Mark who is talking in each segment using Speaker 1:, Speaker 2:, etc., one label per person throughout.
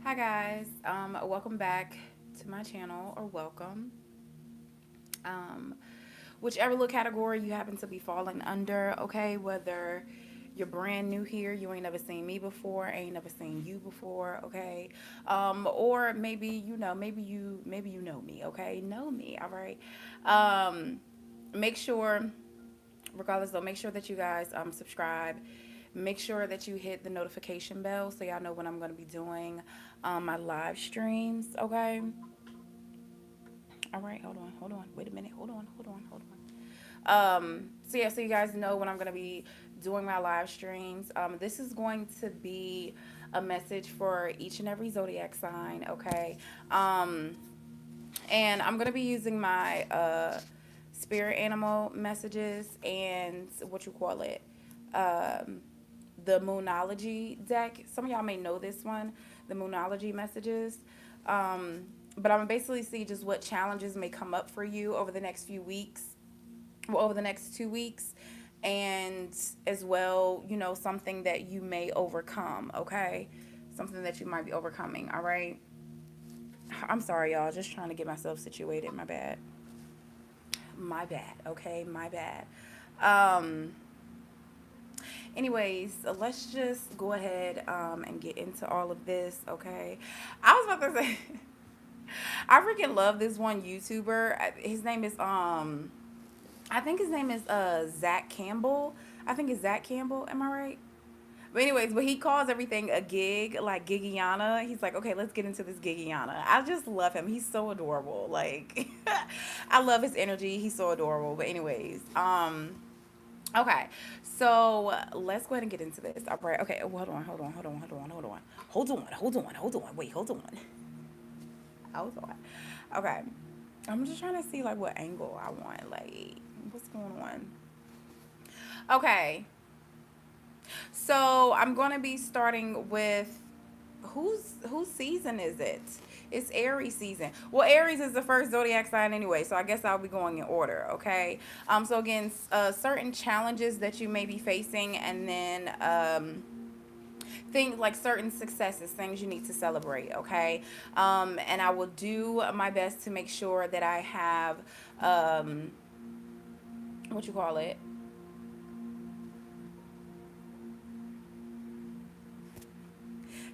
Speaker 1: Hi guys, welcome back to my channel, or welcome. Um, Whichever little category you happen to be falling under, okay, whether you're brand new here, you ain't never seen me before, ain't never seen you before, okay, or maybe maybe you know me, okay, know me, all right. Make sure, regardless though, make sure that you guys subscribe. Make sure that you hit the notification bell so y'all know when I'm going to be doing my live streams, okay. All right, hold on, wait a minute, so yeah, so you guys know when I'm going to be doing my live streams. This is going to be a message for each and every zodiac sign, okay. And I'm going to be using my spirit animal messages and what you call it, um, the Moonology deck. Some of y'all may know this one, the Moonology messages. But I'm basically see just what challenges may come up for you over the next few weeks, well, over the next 2 weeks, and as well, something that you may overcome, okay? Something that you might be overcoming, all right? I'm sorry, y'all. Just trying to get myself situated. My bad. My bad, okay? My bad. Um, Anyways, let's just go ahead and get into all of this, okay? I was about to say, I freaking love this one YouTuber. His name is I think his name is Zach Campbell. I think it's Zach Campbell. Am I right? But anyways, but he calls everything a gig, like Gigiana. He's like, okay, let's get into this Gigiana. I just love him. He's so adorable. Like, I love his energy. He's so adorable. But anyways, okay, so let's go ahead and get into this. All right. Okay. Hold on. Wait, hold on. Hold on. Okay. I'm just trying to see like what angle I want. Like, what's going on? Okay. So I'm gonna be starting with whose season is it? It's Aries season. Well, Aries is the first zodiac sign anyway, so I guess I'll be going in order. Okay. So again, certain challenges that you may be facing, and then things like certain successes, things you need to celebrate. Okay. And I will do my best to make sure that I have um, what you call it,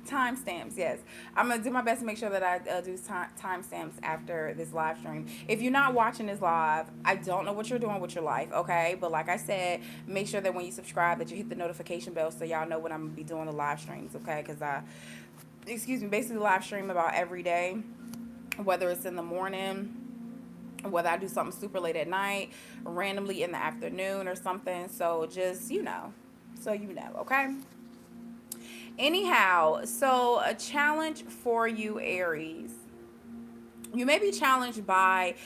Speaker 1: timestamps. Yes, I'm gonna do my best to make sure that I do timestamps after this live stream. If you're not watching this live, I don't know what you're doing with your life, okay? But like I said, make sure that when you subscribe, that you hit the notification bell so y'all know when I'm gonna be doing the live streams, okay? Because excuse me, basically live stream about every day, whether it's in the morning, whether I do something super late at night, randomly in the afternoon or something. So just okay. Anyhow, so a challenge for you, Aries. You may be challenged by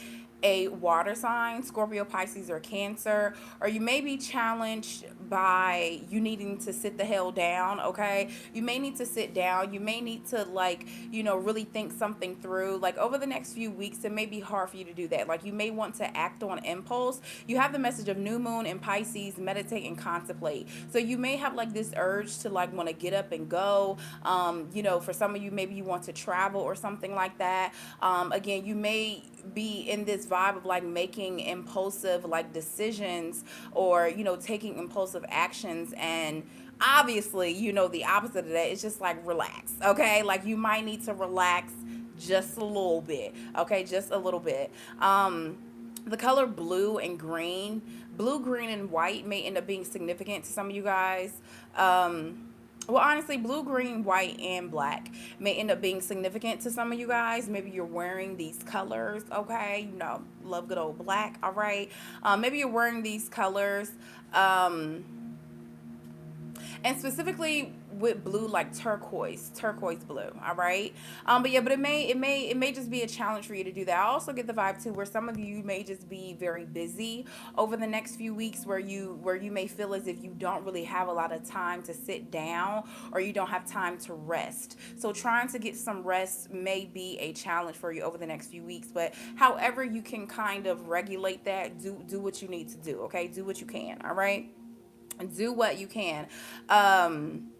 Speaker 1: a water sign, Scorpio, Pisces, or Cancer, or you may be challenged by you needing to sit the hell down, okay? You may need to sit down. You may need to, like, really think something through. Like, over the next few weeks, it may be hard for you to do that. Like, you may want to act on impulse. You have the message of new moon in Pisces, meditate and contemplate. So you may have, like, this urge to, like, want to get up and go. For some of you, maybe you want to travel or something like that. Again, you may be in this vibe of like making impulsive like decisions, or taking impulsive actions, and obviously the opposite of that is just like relax, okay? Like, you might need to relax just a little bit, okay? Just a little bit. The color blue, green, and white may end up being significant to some of you guys. Well, honestly, blue, green, white, and black may end up being significant to some of you guys. Maybe you're wearing these colors, okay? Love good old black, all right? Maybe you're wearing these colors. Um, and specifically with blue, like turquoise blue, all right. But yeah, but it may just be a challenge for you to do that. I also get the vibe too where some of you may just be very busy over the next few weeks, where you may feel as if you don't really have a lot of time to sit down, or you don't have time to rest. So trying to get some rest may be a challenge for you over the next few weeks. But however you can kind of regulate that, do what you need to do, okay? Do what you can, all right? Do what you can. Um,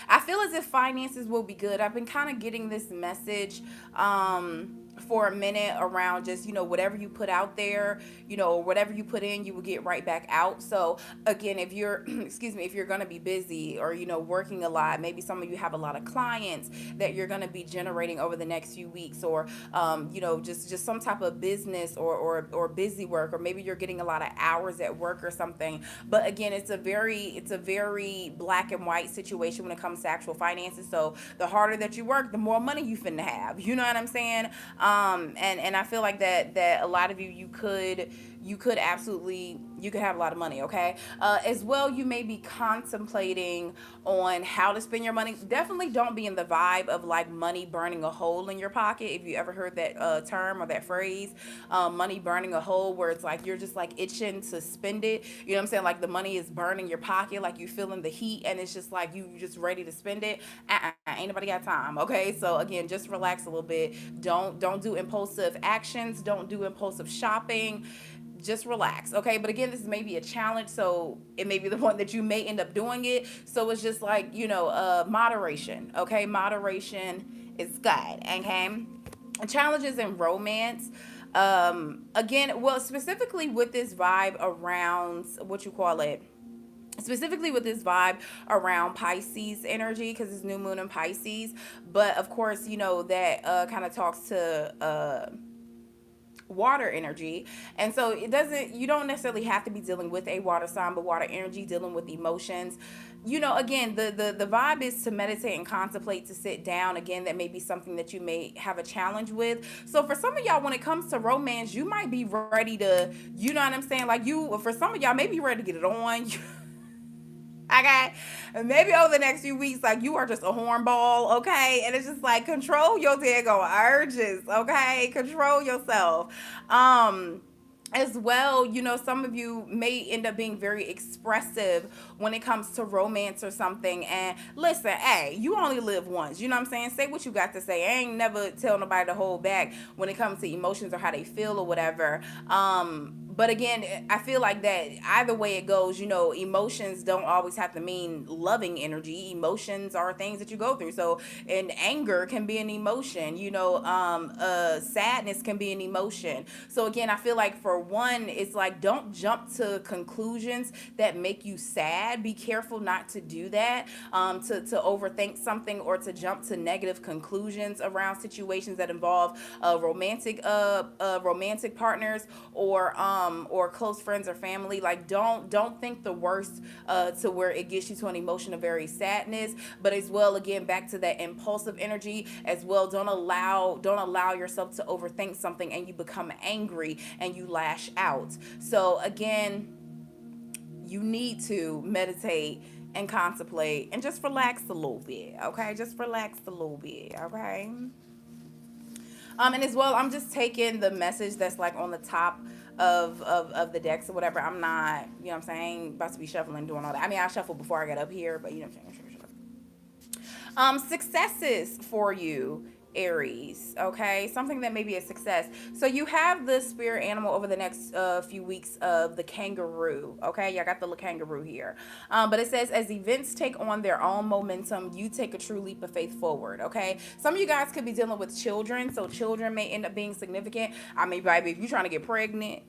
Speaker 1: I feel as if finances will be good. I've been kind of getting this message for a minute around just, whatever you put out there, whatever you put in, you will get right back out. So again, if you're, excuse me, if you're going to be busy or, working a lot, maybe some of you have a lot of clients that you're going to be generating over the next few weeks, or, just some type of business or busy work, or maybe you're getting a lot of hours at work or something. But again, it's a very black and white situation when it comes to actual finances. So the harder that you work, the more money you finna have. You know what I'm saying? And I feel like that a lot of you could absolutely, you could have a lot of money. Okay. As well, you may be contemplating on how to spend your money. Definitely don't be in the vibe of like money burning a hole in your pocket. If you ever heard that term or that phrase, money burning a hole, where it's like you're just like itching to spend it. You know what I'm saying? Like the money is burning your pocket, like you feeling the heat, and it's just like you just ready to spend it. Ain't nobody got time. Okay, so again, just relax a little bit. Don't do impulsive actions. Don't do impulsive shopping. Just relax. Okay, but again, this is maybe a challenge, so it may be the one that you may end up doing it. So it's just like, moderation. Okay, moderation is good. Okay, challenges in romance. Again, well, specifically with this vibe around what you call it, specifically with this vibe around Pisces energy, because it's new moon in Pisces. But of course, that kind of talks to water energy. And so you don't necessarily have to be dealing with a water sign, but water energy, dealing with emotions. Again, the vibe is to meditate and contemplate, to sit down. Again, that may be something that you may have a challenge with. So for some of y'all, when it comes to romance, you might be ready to, you know what I'm saying, like, for some of y'all may be ready to get it on. Okay, and maybe over the next few weeks, like, you are just a hornball, okay, and it's just like, control your daggone urges, okay, control yourself. As well, some of you may end up being very expressive when it comes to romance or something. And listen, hey, you only live once. You know what I'm saying? Say what you got to say. I ain't never tell nobody to hold back when it comes to emotions or how they feel or whatever. But again, I feel like that either way it goes, emotions don't always have to mean loving energy. Emotions are things that you go through. So, and anger can be an emotion, sadness can be an emotion. So again, I feel like for one, it's like, don't jump to conclusions that make you sad. Be careful not to do that, to overthink something, or to jump to negative conclusions around situations that involve romantic partners, or close friends or family. Like, don't think the worst to where it gets you to an emotion of very sadness. But as well, again, back to that impulsive energy as well. Don't allow yourself to overthink something and you become angry and you lash out. So again, you need to meditate and contemplate and just relax a little bit. Okay, just relax a little bit. Okay. And as well, I'm just taking the message that's like on the top of the decks or whatever. I'm not, what I'm saying, about to be shuffling, doing all that. I mean, I shuffled before I got up here, but you know what I'm saying. Successes for you, Aries. Okay, something that may be a success. So you have the spirit animal over the next few weeks of the kangaroo. Okay, y'all got the kangaroo here. But it says, as events take on their own momentum, you take a true leap of faith forward. Okay, some of you guys could be dealing with children, so children may end up being significant. I mean, baby, if you're trying to get pregnant.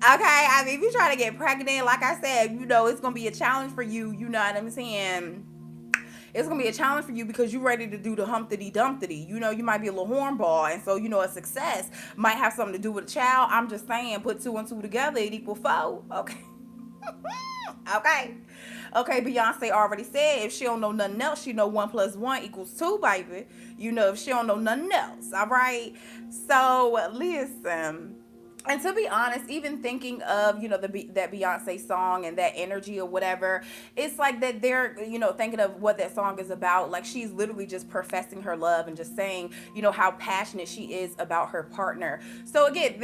Speaker 1: Okay, I mean, if you're trying to get pregnant, like I said, it's gonna be a challenge for you. You know what I'm saying? It's gonna be a challenge for you because you're ready to do the humpty dumpty. You might be a little hornball, and so a success might have something to do with a child. I'm just saying, put two and two together, it equals four. Okay. Okay, Beyonce already said if she don't know nothing else, she know 1 + 1 = 2, baby. If she don't know nothing else, all right? So listen. And to be honest, even thinking of, that Beyonce song and that energy or whatever, it's like that they're, thinking of what that song is about. Like, she's literally just professing her love and just saying, how passionate she is about her partner. So again,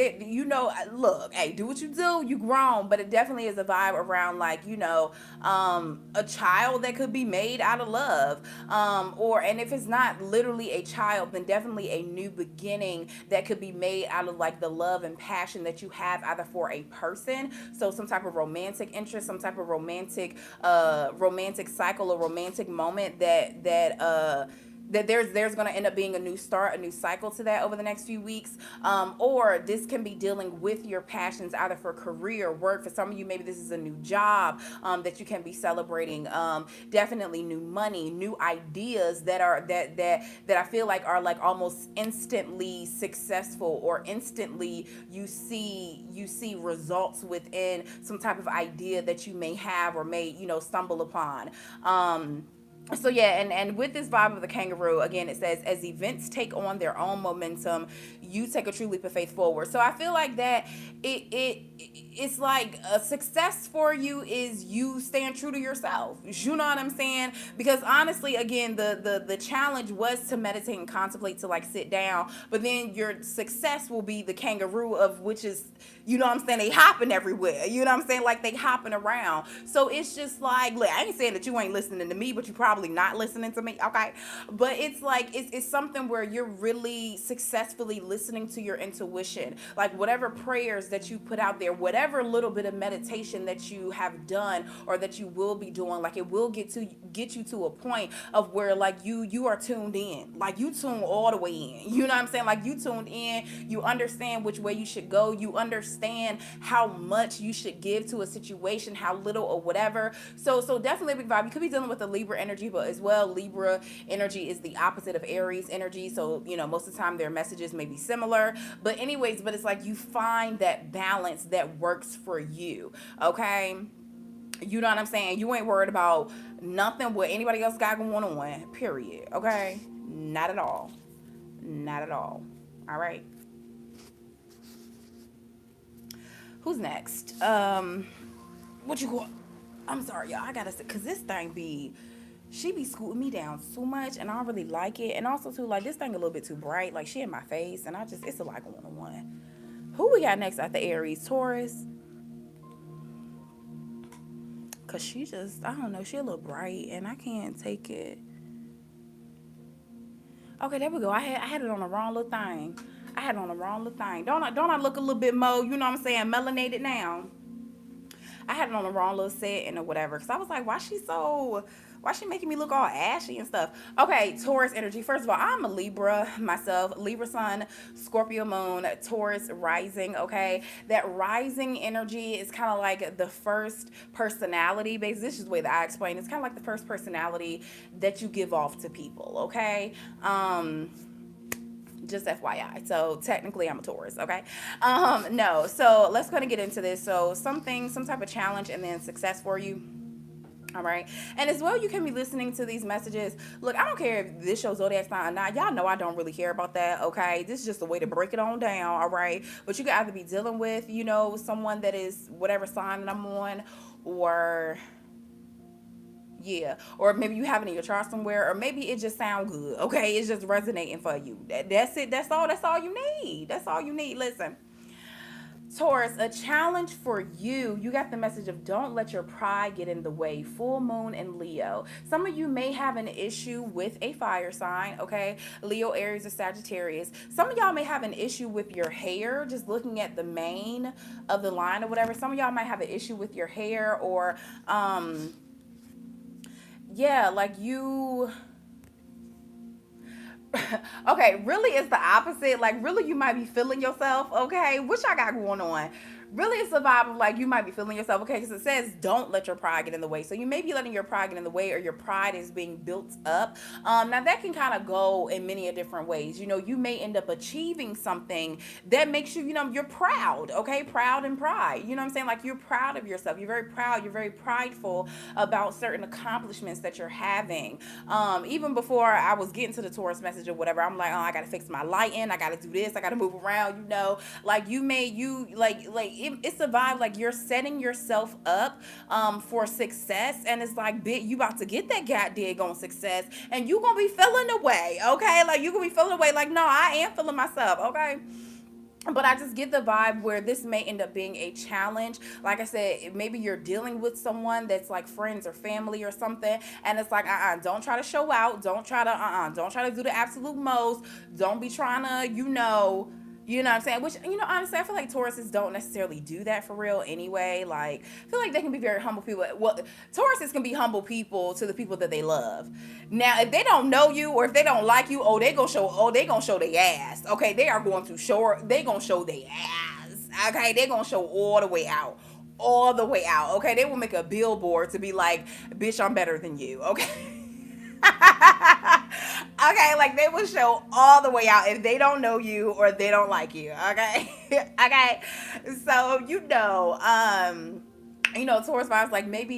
Speaker 1: look, hey, do what you do, you grown, but it definitely is a vibe around like, a child that could be made out of love. And if it's not literally a child, then definitely a new beginning that could be made out of like the love and passion passion that you have either for a person, so some type of romantic interest, some type of romantic cycle or romantic moment that there's going to end up being a new start, a new cycle to that over the next few weeks. Or this can be dealing with your passions either for career, work. For some of you, maybe this is a new job that you can be celebrating. Definitely new money, new ideas that I feel like are like almost instantly successful, or instantly you see results within some type of idea that you may have or may stumble upon. So yeah, and with this vibe of the kangaroo, again, it says, as events take on their own momentum, you take a true leap of faith forward. So I feel like that it's like a success for you is you staying true to yourself. You know what I'm saying? Because honestly, again, the challenge was to meditate and contemplate, to like sit down, but then your success will be the kangaroo, of which is, you know what I'm saying, they hopping everywhere. You know what I'm saying? Like they hopping around. So it's just like, look, I ain't saying that you ain't listening to me, but you probably not listening to me, okay? But it's like it's something where you're really successfully listening to your intuition. Like whatever prayers that you put out there, whatever little bit of meditation that you have done or that you will be doing, like it will get you to a point of where like you are tuned in. Like you tune all the way in. You know what I'm saying? Like you tuned in, you understand which way you should go, you understand how much you should give to a situation, how little or whatever. So definitely a big vibe. You could be dealing with the Libra energy, but as well, Libra energy is the opposite of Aries energy. So, most of the time their messages may be similar. But anyways, but it's like you find that balance that works for you. Okay? You know what I'm saying? You ain't worried about nothing what anybody else got going on. Period. Okay? Not at all. Not at all. All right. Who's next? What you call? I'm sorry, y'all. I gotta say, cause this thing she be scooting me down so much, and I don't really like it. And also too, like this thing a little bit too bright. Like she in my face, and it's a lot going on. Who we got next after Aries? Taurus. Cause she just, I don't know, she a little bright, and I can't take it. Okay, there we go. I had it on the wrong little thing. Don't I look a little bit more, you know what I'm saying, melanated now? I had it on the wrong little setting or whatever. Because I was like, why she making me look all ashy and stuff? Okay, Taurus energy. First of all, I'm a Libra myself. Libra sun, Scorpio moon, Taurus rising, okay? That rising energy is kind of like the first personality. Basically, this is the way that I explain it. It's kind of like the first personality that you give off to people, okay? Just FYI. So technically I'm a Taurus, okay? No. So let's go and get into this. So some type of challenge and then success for you. All right. And as well, you can be listening to these messages. Look, I don't care if this shows Zodiac sign or not. Y'all know I don't really care about that, okay? This is just a way to break it on down, all right? But you could either be dealing with, someone that is whatever sign that I'm on, or... yeah, or maybe you have it in your chart somewhere, or maybe it just sounds good, okay? It's just resonating for you. That's it. That's all you need. Listen, Taurus, a challenge for you. You got the message of don't let your pride get in the way. Full moon in Leo. Some of you may have an issue with a fire sign, okay? Leo, Aries, or Sagittarius. Some of y'all may have an issue with your hair, just looking at the mane of the line or whatever. Some of y'all might have an issue with your hair, or yeah, like you... okay, really it's the opposite. Like really you might be feeling yourself, okay? Which I got going on. Really it's a vibe of like you might be feeling yourself, okay? Because it says don't let your pride get in the way. So you may be letting your pride get in the way, or your pride is being built up. Now that can kind of go in many different ways. You may end up achieving something that makes you, you're proud, okay? Proud and pride. You know what I'm saying? Like you're proud of yourself. You're very proud. You're very prideful about certain accomplishments that you're having. Even before I was getting to the Taurus message or whatever, I'm like, oh, I got to fix my lighting. I got to do this. I got to move around, like it's a vibe like you're setting yourself up for success, and it's like, bitch, you about to get that goddamn success, and you gonna be feeling away, okay? Like you gonna be feeling away, like, no, I am feeling myself, okay? But I just get the vibe where this may end up being a challenge. Like I said, maybe you're dealing with someone that's like friends or family or something, and it's like, don't try to show out, don't try to do the absolute most, don't be trying to, You know what I'm saying? Which, honestly, I feel like Tauruses don't necessarily do that for real anyway. Like, I feel like they can be very humble people. Well, Tauruses can be humble people to the people that they love. Now, if they don't know you or if they don't like you, they gonna show their ass. Okay, they are going to they gonna show their ass. Okay, they gonna show all the way out. All the way out. Okay, they will make a billboard to be like, bitch, I'm better than you. Okay. Okay, like they will show all the way out if they don't know you or they don't like you. Okay. Okay. So Taurus vibes, like maybe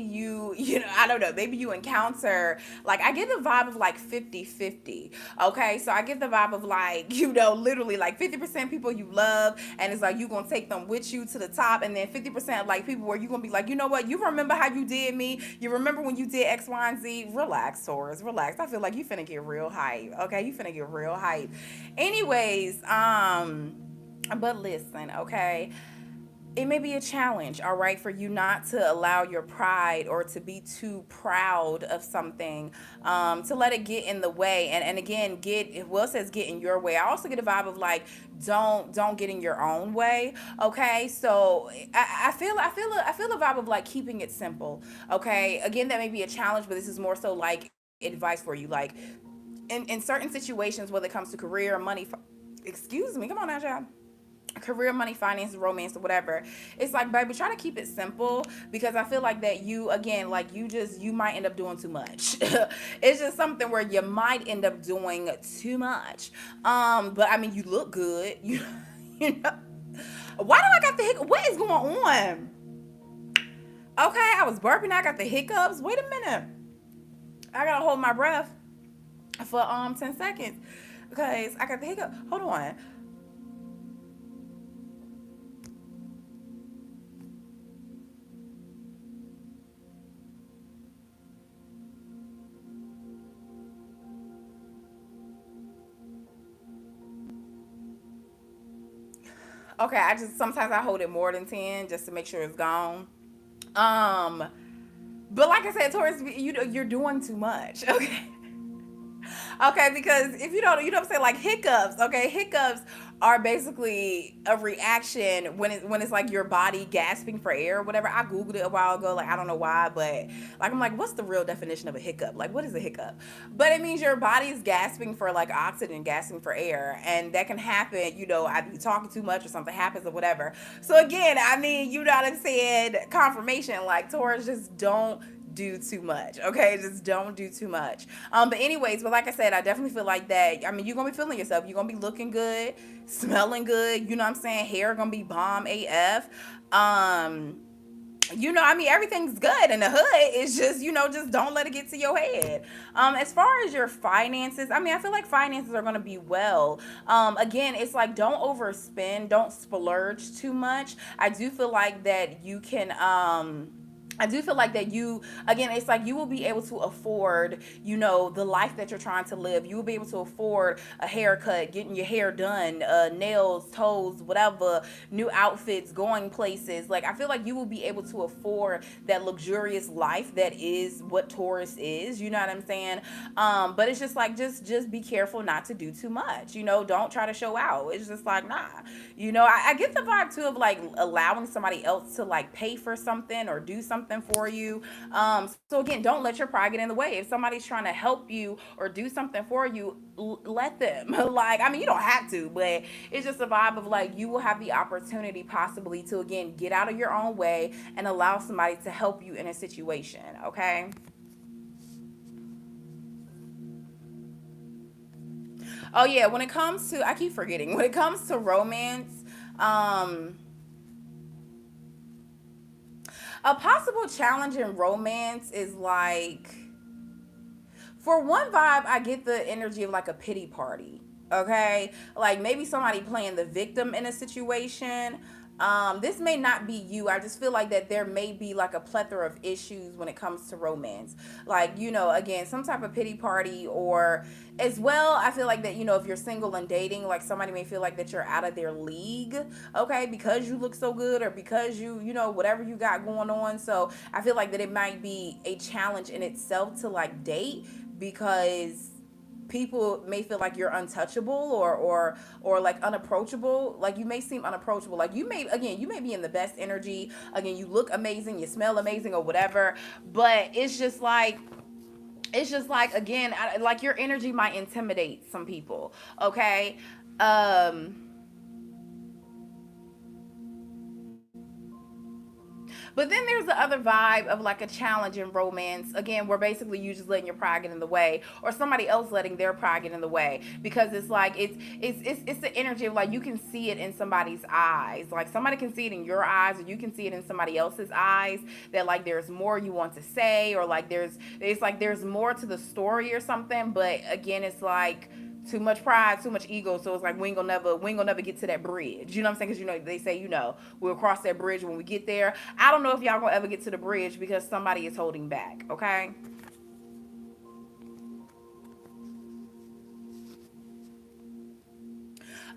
Speaker 1: I don't know, maybe you encounter, like, I get the vibe of like 50-50. Okay, so I get the vibe of like, literally like 50% people you love, and it's like you gonna take them with you to the top, and then 50% like people where you gonna be like, you know what, you remember how you did me, you remember when you did X, Y, and Z. Relax, Taurus, relax. I feel like you finna get real hype. Okay, you finna get real hype. Anyways, but listen, okay, it may be a challenge, all right, for you not to allow your pride or to be too proud of something, to let it get in the way. And again, it says get in your way. I also get a vibe of like, don't get in your own way. Okay, so I feel a vibe of like keeping it simple. Okay, again, that may be a challenge, but this is more so like advice for you. Like in certain situations, whether it comes to career, money, excuse me, come on now, child, career, money, finances, romance, or whatever, it's like, baby, try to keep it simple, because I feel like that you, again, like you might end up doing too much. It's just something where you might end up doing too much. But I mean, you look good. You know, why do I got the hiccup? What is going on? Okay, I was burping, I got the hiccups. Wait a minute, I gotta hold my breath for 10 seconds because I got the hiccup. Hold on. Okay, sometimes I hold it more than 10 just to make sure it's gone. Um, but like I said, Taurus, you're doing too much. Okay. Okay, because if you don't, what I'm saying, like hiccups. Okay, hiccups are basically a reaction when it's like your body gasping for air or whatever. I googled it a while ago, like I don't know why, but like I'm like, what's the real definition of a hiccup? Like, what is a hiccup? But it means your body's gasping for like oxygen, gasping for air, and that can happen. I'd be talking too much or something happens or whatever. So again, I mean, you know what I'm saying? Confirmation, like Taurus, just don't do too much. Okay, just don't do too much. But anyways, but like I said, I definitely feel like that. I mean, you're gonna be feeling yourself, you're gonna be looking good, smelling good, you know what I'm saying, hair gonna be bomb AF. I mean, everything's good in the hood. It's just, just don't let it get to your head. As far as your finances, I mean, I feel like finances are gonna be well. Again, it's like, don't overspend, don't splurge too much. I do feel like that you can I do feel like that again, it's like you will be able to afford, the life that you're trying to live. You will be able to afford a haircut, getting your hair done, nails, toes, whatever, new outfits, going places. Like, I feel like you will be able to afford that luxurious life that is what Taurus is. You know what I'm saying? But it's just like, just be careful not to do too much. Don't try to show out. It's just like, nah. I get the vibe too of like allowing somebody else to like pay for something or do something for you. So again, don't let your pride get in the way. If somebody's trying to help you or do something for you, let them. Like, I mean, you don't have to, but it's just a vibe of like, you will have the opportunity possibly to, again, get out of your own way and allow somebody to help you in a situation. Okay. Oh yeah, when it comes to, I keep forgetting, when it comes to romance, um a possible challenge in romance is like, for one vibe, I get the energy of like a pity party. Okay, like maybe somebody playing the victim in a situation. This may not be you. I just feel like that there may be like a plethora of issues when it comes to romance. Like, again, some type of pity party, or as well, I feel like that, if you're single and dating, like somebody may feel like that you're out of their league, okay, because you look so good, or because whatever you got going on. So I feel like that it might be a challenge in itself to like date, because people may feel like you're untouchable or like unapproachable. Like you may seem unapproachable. Like you may, again, you may be in the best energy. Again, you look amazing, you smell amazing or whatever, but it's just like again, like your energy might intimidate some people. Okay. um But then there's the other vibe of like a challenge in romance. Again, where basically you just letting your pride get in the way, or somebody else letting their pride get in the way, because it's like it's the energy of like you can see it in somebody's eyes. Like somebody can see it in your eyes, or you can see it in somebody else's eyes. That like there's more you want to say, or like there's more to the story or something. But again, it's like too much pride, too much ego. So it's like we ain't gonna never get to that bridge. You know what I'm saying? Because they say we'll cross that bridge when we get there. I don't know if y'all gonna ever get to the bridge because somebody is holding back. Okay.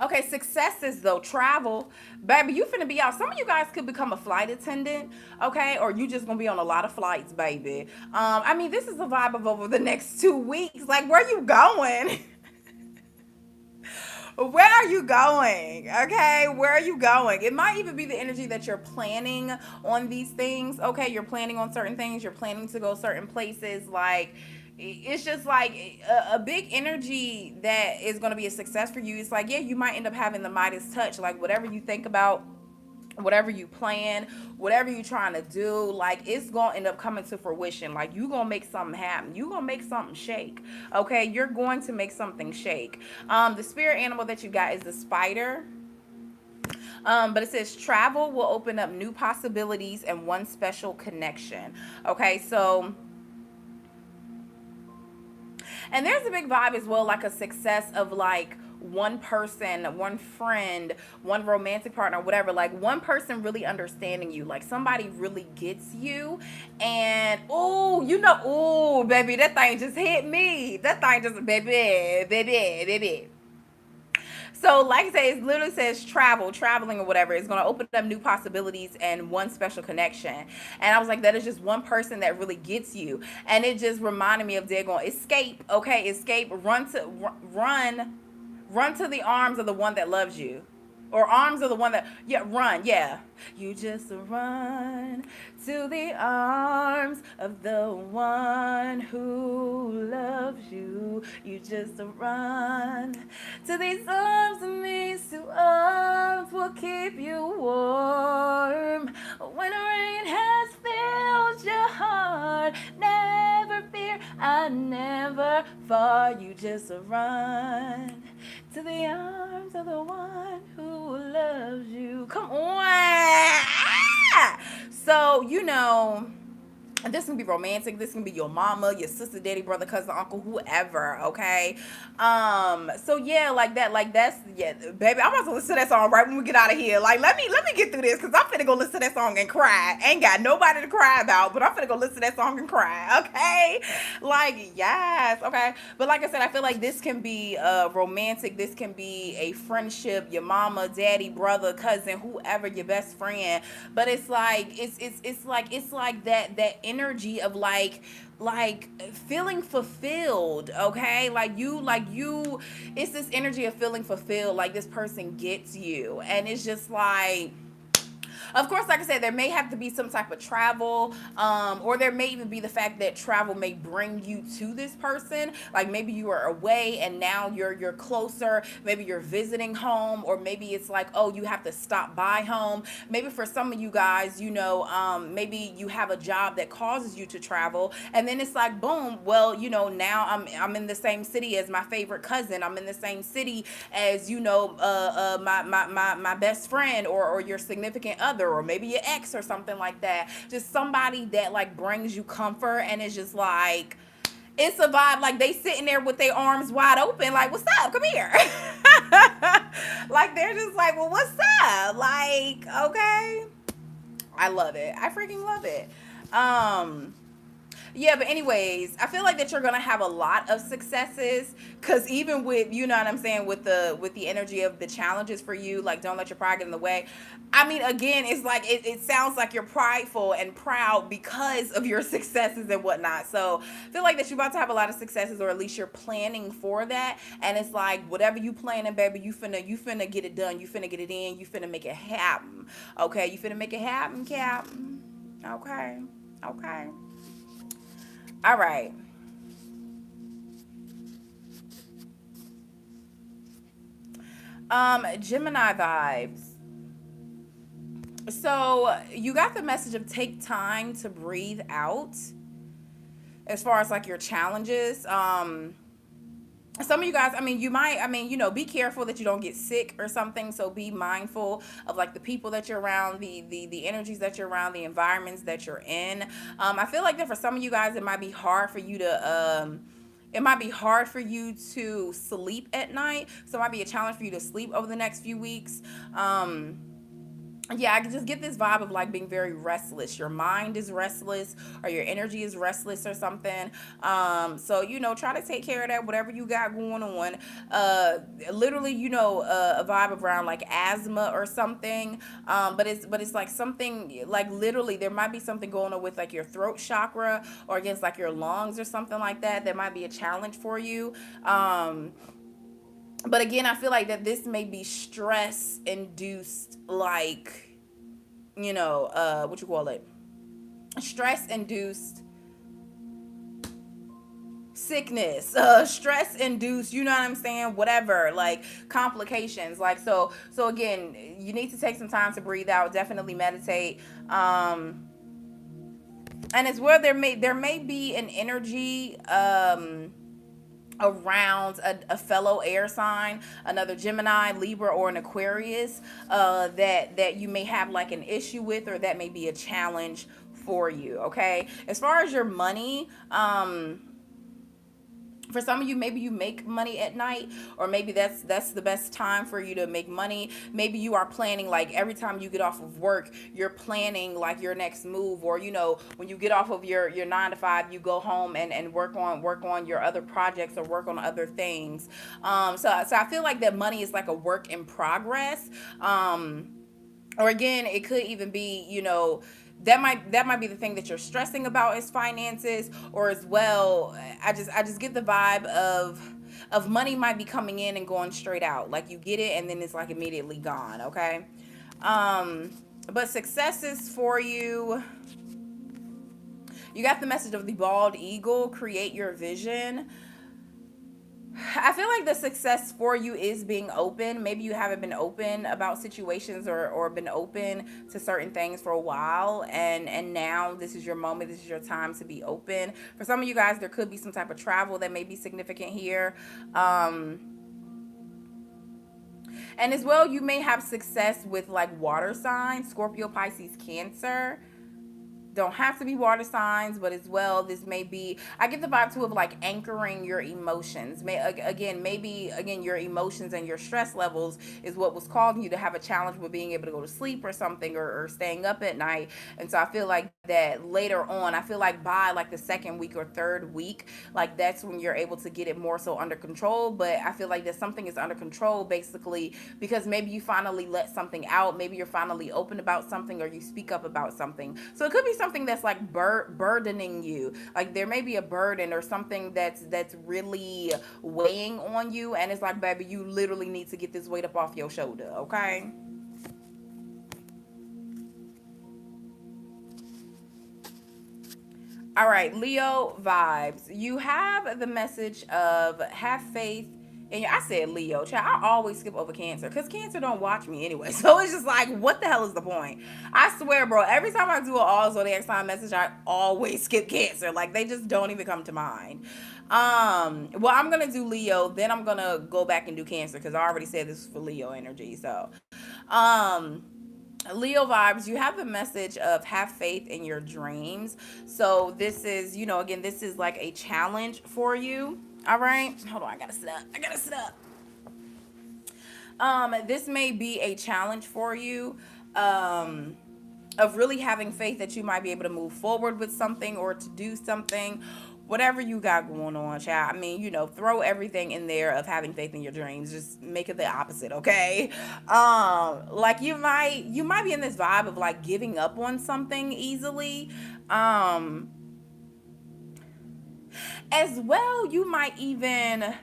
Speaker 1: Okay, successes though, travel, baby. You finna be out. Some of you guys could become a flight attendant, okay, or you just gonna be on a lot of flights, baby. I mean, this is the vibe of over the next 2 weeks. Like, where you going? Where are you going? Okay, where are you going? It might even be the energy that you're planning on these things. Okay, you're planning on certain things, you're planning to go certain places. Like, it's just like a big energy that is going to be a success for you. It's like, yeah, you might end up having the Midas touch. Like, whatever you think about, whatever you plan, whatever you trying to do, like it's gonna end up coming to fruition. Like you gonna make something happen, you gonna make something shake. Okay, you're going to make something shake. The spirit animal that you got is the spider. But it says travel will open up new possibilities and one special connection. Okay, so and there's a big vibe as well, like a success of like one person, one friend, one romantic partner, whatever, like one person really understanding you, like somebody really gets you. And oh, oh, baby, that thing just hit me. That thing just, baby. So, like I say, it literally says traveling or whatever. It's going to open up new possibilities and one special connection. And I was like, that is just one person that really gets you. And it just reminded me of they're going escape. Okay, escape, run to the arms of the one that loves you, or arms of the one that, yeah, run, yeah. You just run to the arms of the one who loves you. You just run to these arms, and these two arms will keep you warm when rain has filled your heart. Never fear, I never fall. You just run to the arms of the one who loves you. Come on. Ah! So, this can be romantic. This can be your mama, your sister, daddy, brother, cousin, uncle, whoever. Okay. So yeah, like that, like that's, yeah, baby. I'm about to listen to that song right when we get out of here. Like, let me get through this, because I'm finna go listen to that song and cry. Ain't got nobody to cry about, but I'm finna go listen to that song and cry. Okay. Like, yes. Okay. But like I said, I feel like this can be romantic. This can be a friendship, your mama, daddy, brother, cousin, whoever, your best friend. But it's like it's like that energy of like feeling fulfilled. Okay, like you it's this energy of feeling fulfilled, like this person gets you. And it's just like, of course, like I said, there may have to be some type of travel, or there may even be the fact that travel may bring you to this person. Like maybe you are away and now you're closer. Maybe you're visiting home, or maybe it's like, oh, you have to stop by home. Maybe for some of you guys, maybe you have a job that causes you to travel, and then it's like, boom, well, now I'm in the same city as my favorite cousin. I'm in the same city as my best friend, or your significant other, or maybe your ex or something like that. Just somebody that like brings you comfort. And it's just like, it's a vibe. Like they sitting there with their arms wide open, like, what's up, come here. Like they're just like, well, what's up, like, okay. I love it. I freaking love it. Yeah, but anyways, I feel like that you're gonna have a lot of successes, because even with, you know what I'm saying, with the energy of the challenges for you, like don't let your pride get in the way. I mean, again, it's like it sounds like you're prideful and proud because of your successes and whatnot. So I feel like that you're about to have a lot of successes, or at least you're planning for that. And it's like whatever you planning, baby, you finna get it done. You finna get it in. You finna make it happen. Okay, you finna make it happen, Captain. Okay, okay. All right. Gemini vibes. So you got the message of take time to breathe out as far as like your challenges. Some of you guys, I mean, you might, I mean, be careful that you don't get sick or something. So be mindful of like the people that you're around, the energies that you're around, the environments that you're in. I feel like that for some of you guys, it might be hard for you to it might be hard for you to sleep at night. So it might be a challenge for you to sleep over the next few weeks. Yeah, I can just get this vibe of like being very restless. Your mind is restless, or your energy is restless, or something. So try to take care of that, whatever you got going on. uh Literally, a vibe around like asthma or something. But it's like something like, literally, there might be something going on with like your throat chakra, or against like your lungs or something like that. That might be a challenge for you. But again, I feel like that this may be stress induced, like, what you call it, stress induced sickness, stress induced, you know what I'm saying, whatever, like complications. Like, so again, you need to take some time to breathe out, definitely meditate. And it's where there may be an energy around a fellow air sign, another Gemini, Libra, or an Aquarius, that you may have like an issue with, or that may be a challenge for you. Okay, as far as your money, for some of you, maybe you make money at night, or maybe that's the best time for you to make money. Maybe you are planning, like, every time you get off of work, you're planning like your next move, or when you get off of your 9 to 5, you go home and work on your other projects, or work on other things. So I feel like that money is like a work in progress. Or again, it could even be, that might be the thing that you're stressing about, is finances. Or as well, I just get the vibe of money might be coming in and going straight out, like you get it and then it's like immediately gone. Okay. But successes for you, you got the message of the bald eagle, create your vision. I feel like the success for you is being open. Maybe you haven't been open about situations, or been open to certain things for a while, and now this is your moment. This is your time to be open. For some of you guys, there could be some type of travel that may be significant here. And as well, you may have success with like water signs, Scorpio, Pisces, Cancer. Don't have to be water signs, but as well, this may be, I get the vibe too of like anchoring your emotions. Maybe your emotions and your stress levels is what was causing you to have a challenge with being able to go to sleep or something, or staying up at night. And so I feel like that later on, I feel like by like the second week or third week, like that's when you're able to get it more so under control. But I feel like that something is under control basically because maybe you finally let something out. Maybe you're finally open about something, or you speak up about something. So it could be something that's like burdening you. Like there may be a burden or something that's really weighing on you, and it's like, baby, you literally need to get this weight up off your shoulder. Okay. All right, Leo vibes. You have the message of have faith. And I said Leo, child. I always skip over Cancer because Cancer don't watch me anyway. So it's just like, what the hell is the point? I swear, bro. Every time I do an all zodiac sign message, I always skip Cancer. Like they just don't even come to mind. Well, I'm gonna do Leo, then I'm gonna go back and do Cancer because I already said this is for Leo energy. So, um, Leo vibes, you have a message of have faith in your dreams. So this is, again, this is like a challenge for you. All right. Hold on, I gotta sit up. This may be a challenge for you. of really having faith that you might be able to move forward with something or to do something, whatever you got going on, child. I mean, throw everything in there of having faith in your dreams. Just make it the opposite, okay? Like you might be in this vibe of like giving up on something easily. As well, you might even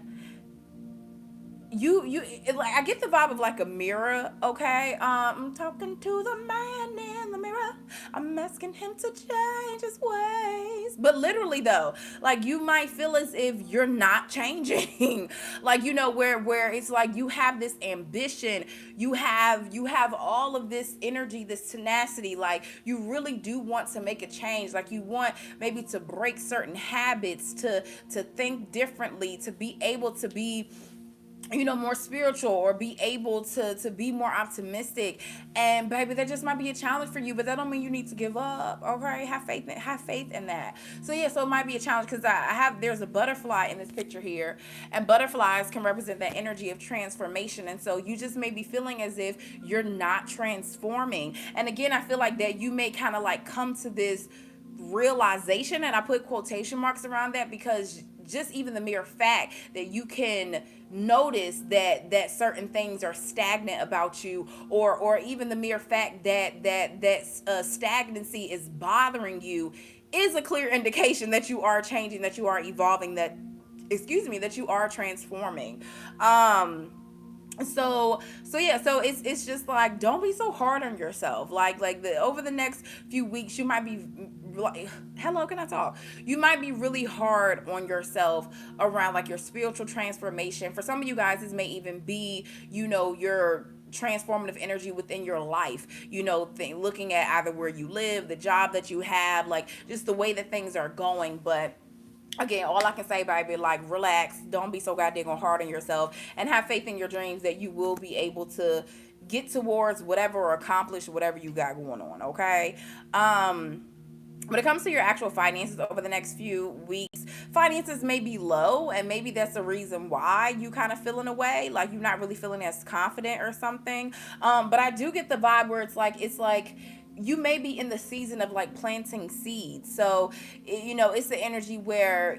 Speaker 1: like, I get the vibe of like a mirror, okay? I'm talking to the man in the mirror. I'm asking him to change his ways. But literally though, like you might feel as if you're not changing. Like, where it's like you have this ambition, you have all of this energy, this tenacity, like you really do want to make a change. Like you want maybe to break certain habits, to think differently, to be able to be more spiritual, or be able to be more optimistic. And baby, that just might be a challenge for you, but that don't mean you need to give up, okay? Have faith in that. So yeah, so it might be a challenge, because there's a butterfly in this picture here, and butterflies can represent that energy of transformation. And so you just may be feeling as if you're not transforming. And again, I feel like that you may kind of like come to this realization, and I put quotation marks around that, because just even the mere fact that you can notice that certain things are stagnant about you, or even the mere fact that stagnancy is bothering you, is a clear indication that you are changing, that you are evolving, that you are transforming. So yeah, so it's just like, don't be so hard on yourself. Like over the next few weeks, you might be like, hello, can I talk? You might be really hard on yourself around like your spiritual transformation. For some of you guys, this may even be, your transformative energy within your life, looking at either where you live, the job that you have, like just the way that things are going. But again, all I can say, baby, like, relax. Don't be so goddamn hard on yourself, and have faith in your dreams that you will be able to get towards whatever, or accomplish whatever you got going on, okay? When it comes to your actual finances over the next few weeks, finances may be low, and maybe that's the reason why you kind of feeling away, like you're not really feeling as confident or something. But I do get the vibe where it's like you may be in the season of like planting seeds. So it's the energy where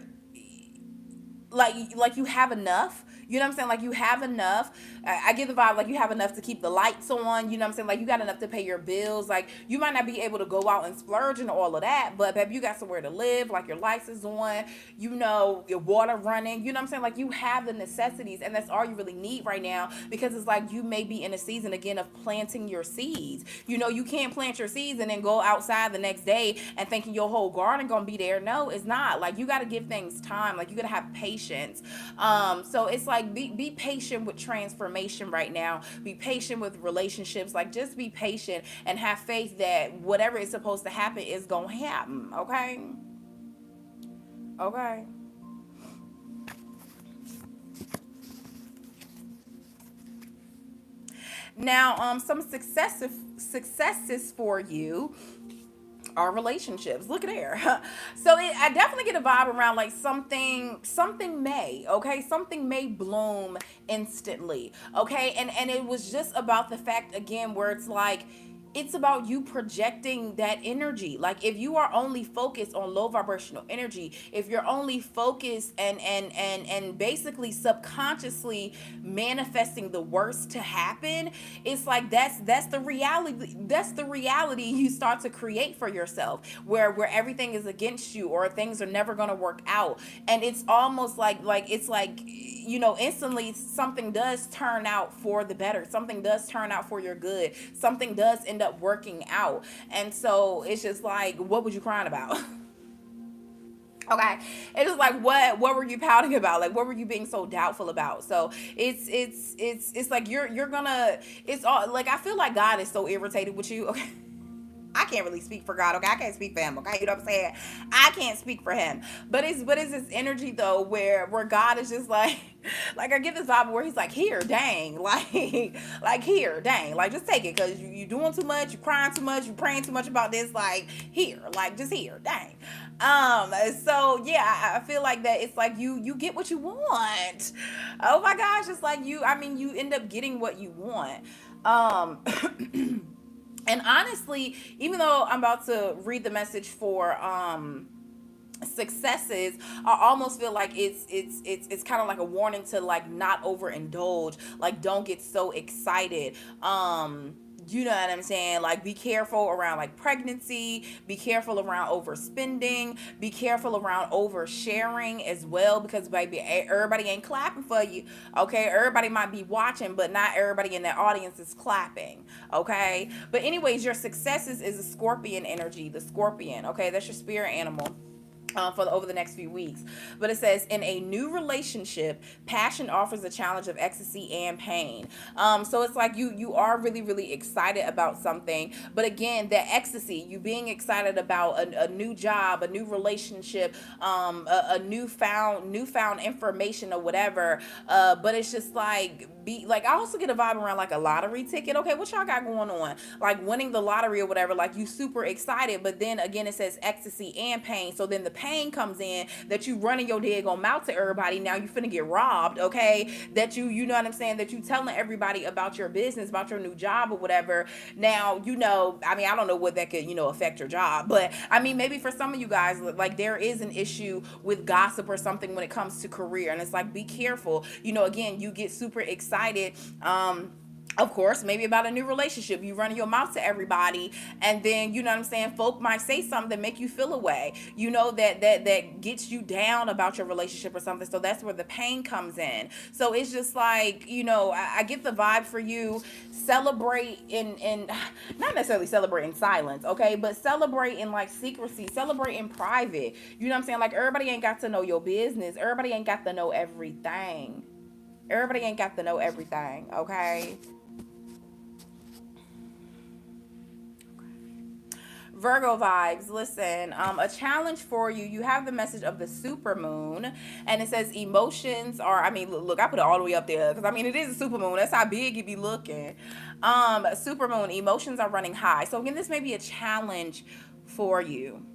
Speaker 1: like you have enough. You know what I'm saying? Like you have enough. I get the vibe like you have enough to keep the lights on. You know what I'm saying? Like you got enough to pay your bills. Like you might not be able to go out and splurge and all of that, but baby, you got somewhere to live. Like your lights is on. Your water running. You know what I'm saying? Like you have the necessities, and that's all you really need right now, because it's like you may be in a season again of planting your seeds. You can't plant your seeds and then go outside the next day and thinking your whole garden gonna be there. No, it's not. Like you got to give things time. Like you got to have patience. So it's like, be patient with transformation right now. Be patient with relationships. Like just be patient and have faith that whatever is supposed to happen is gonna happen. Okay. Now, some successes for you our relationships. Look at there. So I definitely get a vibe around like something may bloom instantly. Okay. And it was just about the fact again where it's like, it's about you projecting that energy. Like if you are only focused on low vibrational energy, if you're only focused and basically subconsciously manifesting the worst to happen, it's like that's the reality you start to create for yourself, where everything is against you, or things are never going to work out. And it's almost like it's like instantly something does turn out for the better. Something does turn out for your good. Something does end up working out. And so it's just like, what was you crying about? Okay. It's just like, what were you pouting about? Like, what were you being so doubtful about? So it's like you're gonna, it's all like, I feel like God is so irritated with you. Okay. I can't really speak for God, okay? I can't speak for him, okay? You know what I'm saying? I can't speak for him. But it's this energy though where God is just like like I get this vibe where he's like, here, dang, like here, dang, like just take it, because you doing too much, you crying too much, you praying too much about this, like here, like just here, dang. So yeah, I feel like that it's like you get what you want. Oh my gosh, it's like you end up getting what you want. And honestly, even though I'm about to read the message for successes, I almost feel like it's kind of like a warning to like not overindulge, like don't get so excited. You know what I'm saying? Like, be careful around like pregnancy, be careful around overspending, be careful around oversharing as well, because baby, everybody ain't clapping for you. Okay, everybody might be watching, but not everybody in the audience is clapping. Okay, but anyways, your successes is a scorpion energy, the scorpion. Okay, that's your spirit animal. Over the next few weeks. But it says, in a new relationship, passion offers a challenge of ecstasy and pain. So it's like you are really, really excited about something, but again, the ecstasy, you being excited about a new job, a new relationship, a newfound information or whatever. But it's just like, be like, I also get a vibe around like a lottery ticket. Okay, what y'all got going on? Like winning the lottery or whatever, like you super excited, but then again it says ecstasy and pain. So then the pain comes in that you running your daggone mouth to everybody. Now you finna get robbed. Okay, that you know what I'm saying, that you telling everybody about your business, about your new job or whatever. Now, I mean, I don't know what that could, affect your job, but I mean, maybe for some of you guys, like there is an issue with gossip or something when it comes to career, and it's like, be careful. Again, you get super excited, of course, maybe about a new relationship. You running your mouth to everybody, and then you know what I'm saying, folk might say something that make you feel away. That gets you down about your relationship or something. So that's where the pain comes in. So it's just like, I get the vibe for you. Celebrate in not necessarily celebrate in silence, okay, but celebrate in like secrecy, celebrate in private. You know what I'm saying? Like, everybody ain't got to know your business. Everybody ain't got to know everything. Everybody ain't got to know everything, okay? Virgo vibes, listen, a challenge for you. You have the message of the super moon, and it says emotions are, I mean, look, I put it all the way up there because I mean, it is a super moon. That's how big it be looking. Super moon, emotions are running high. So again, this may be a challenge for you.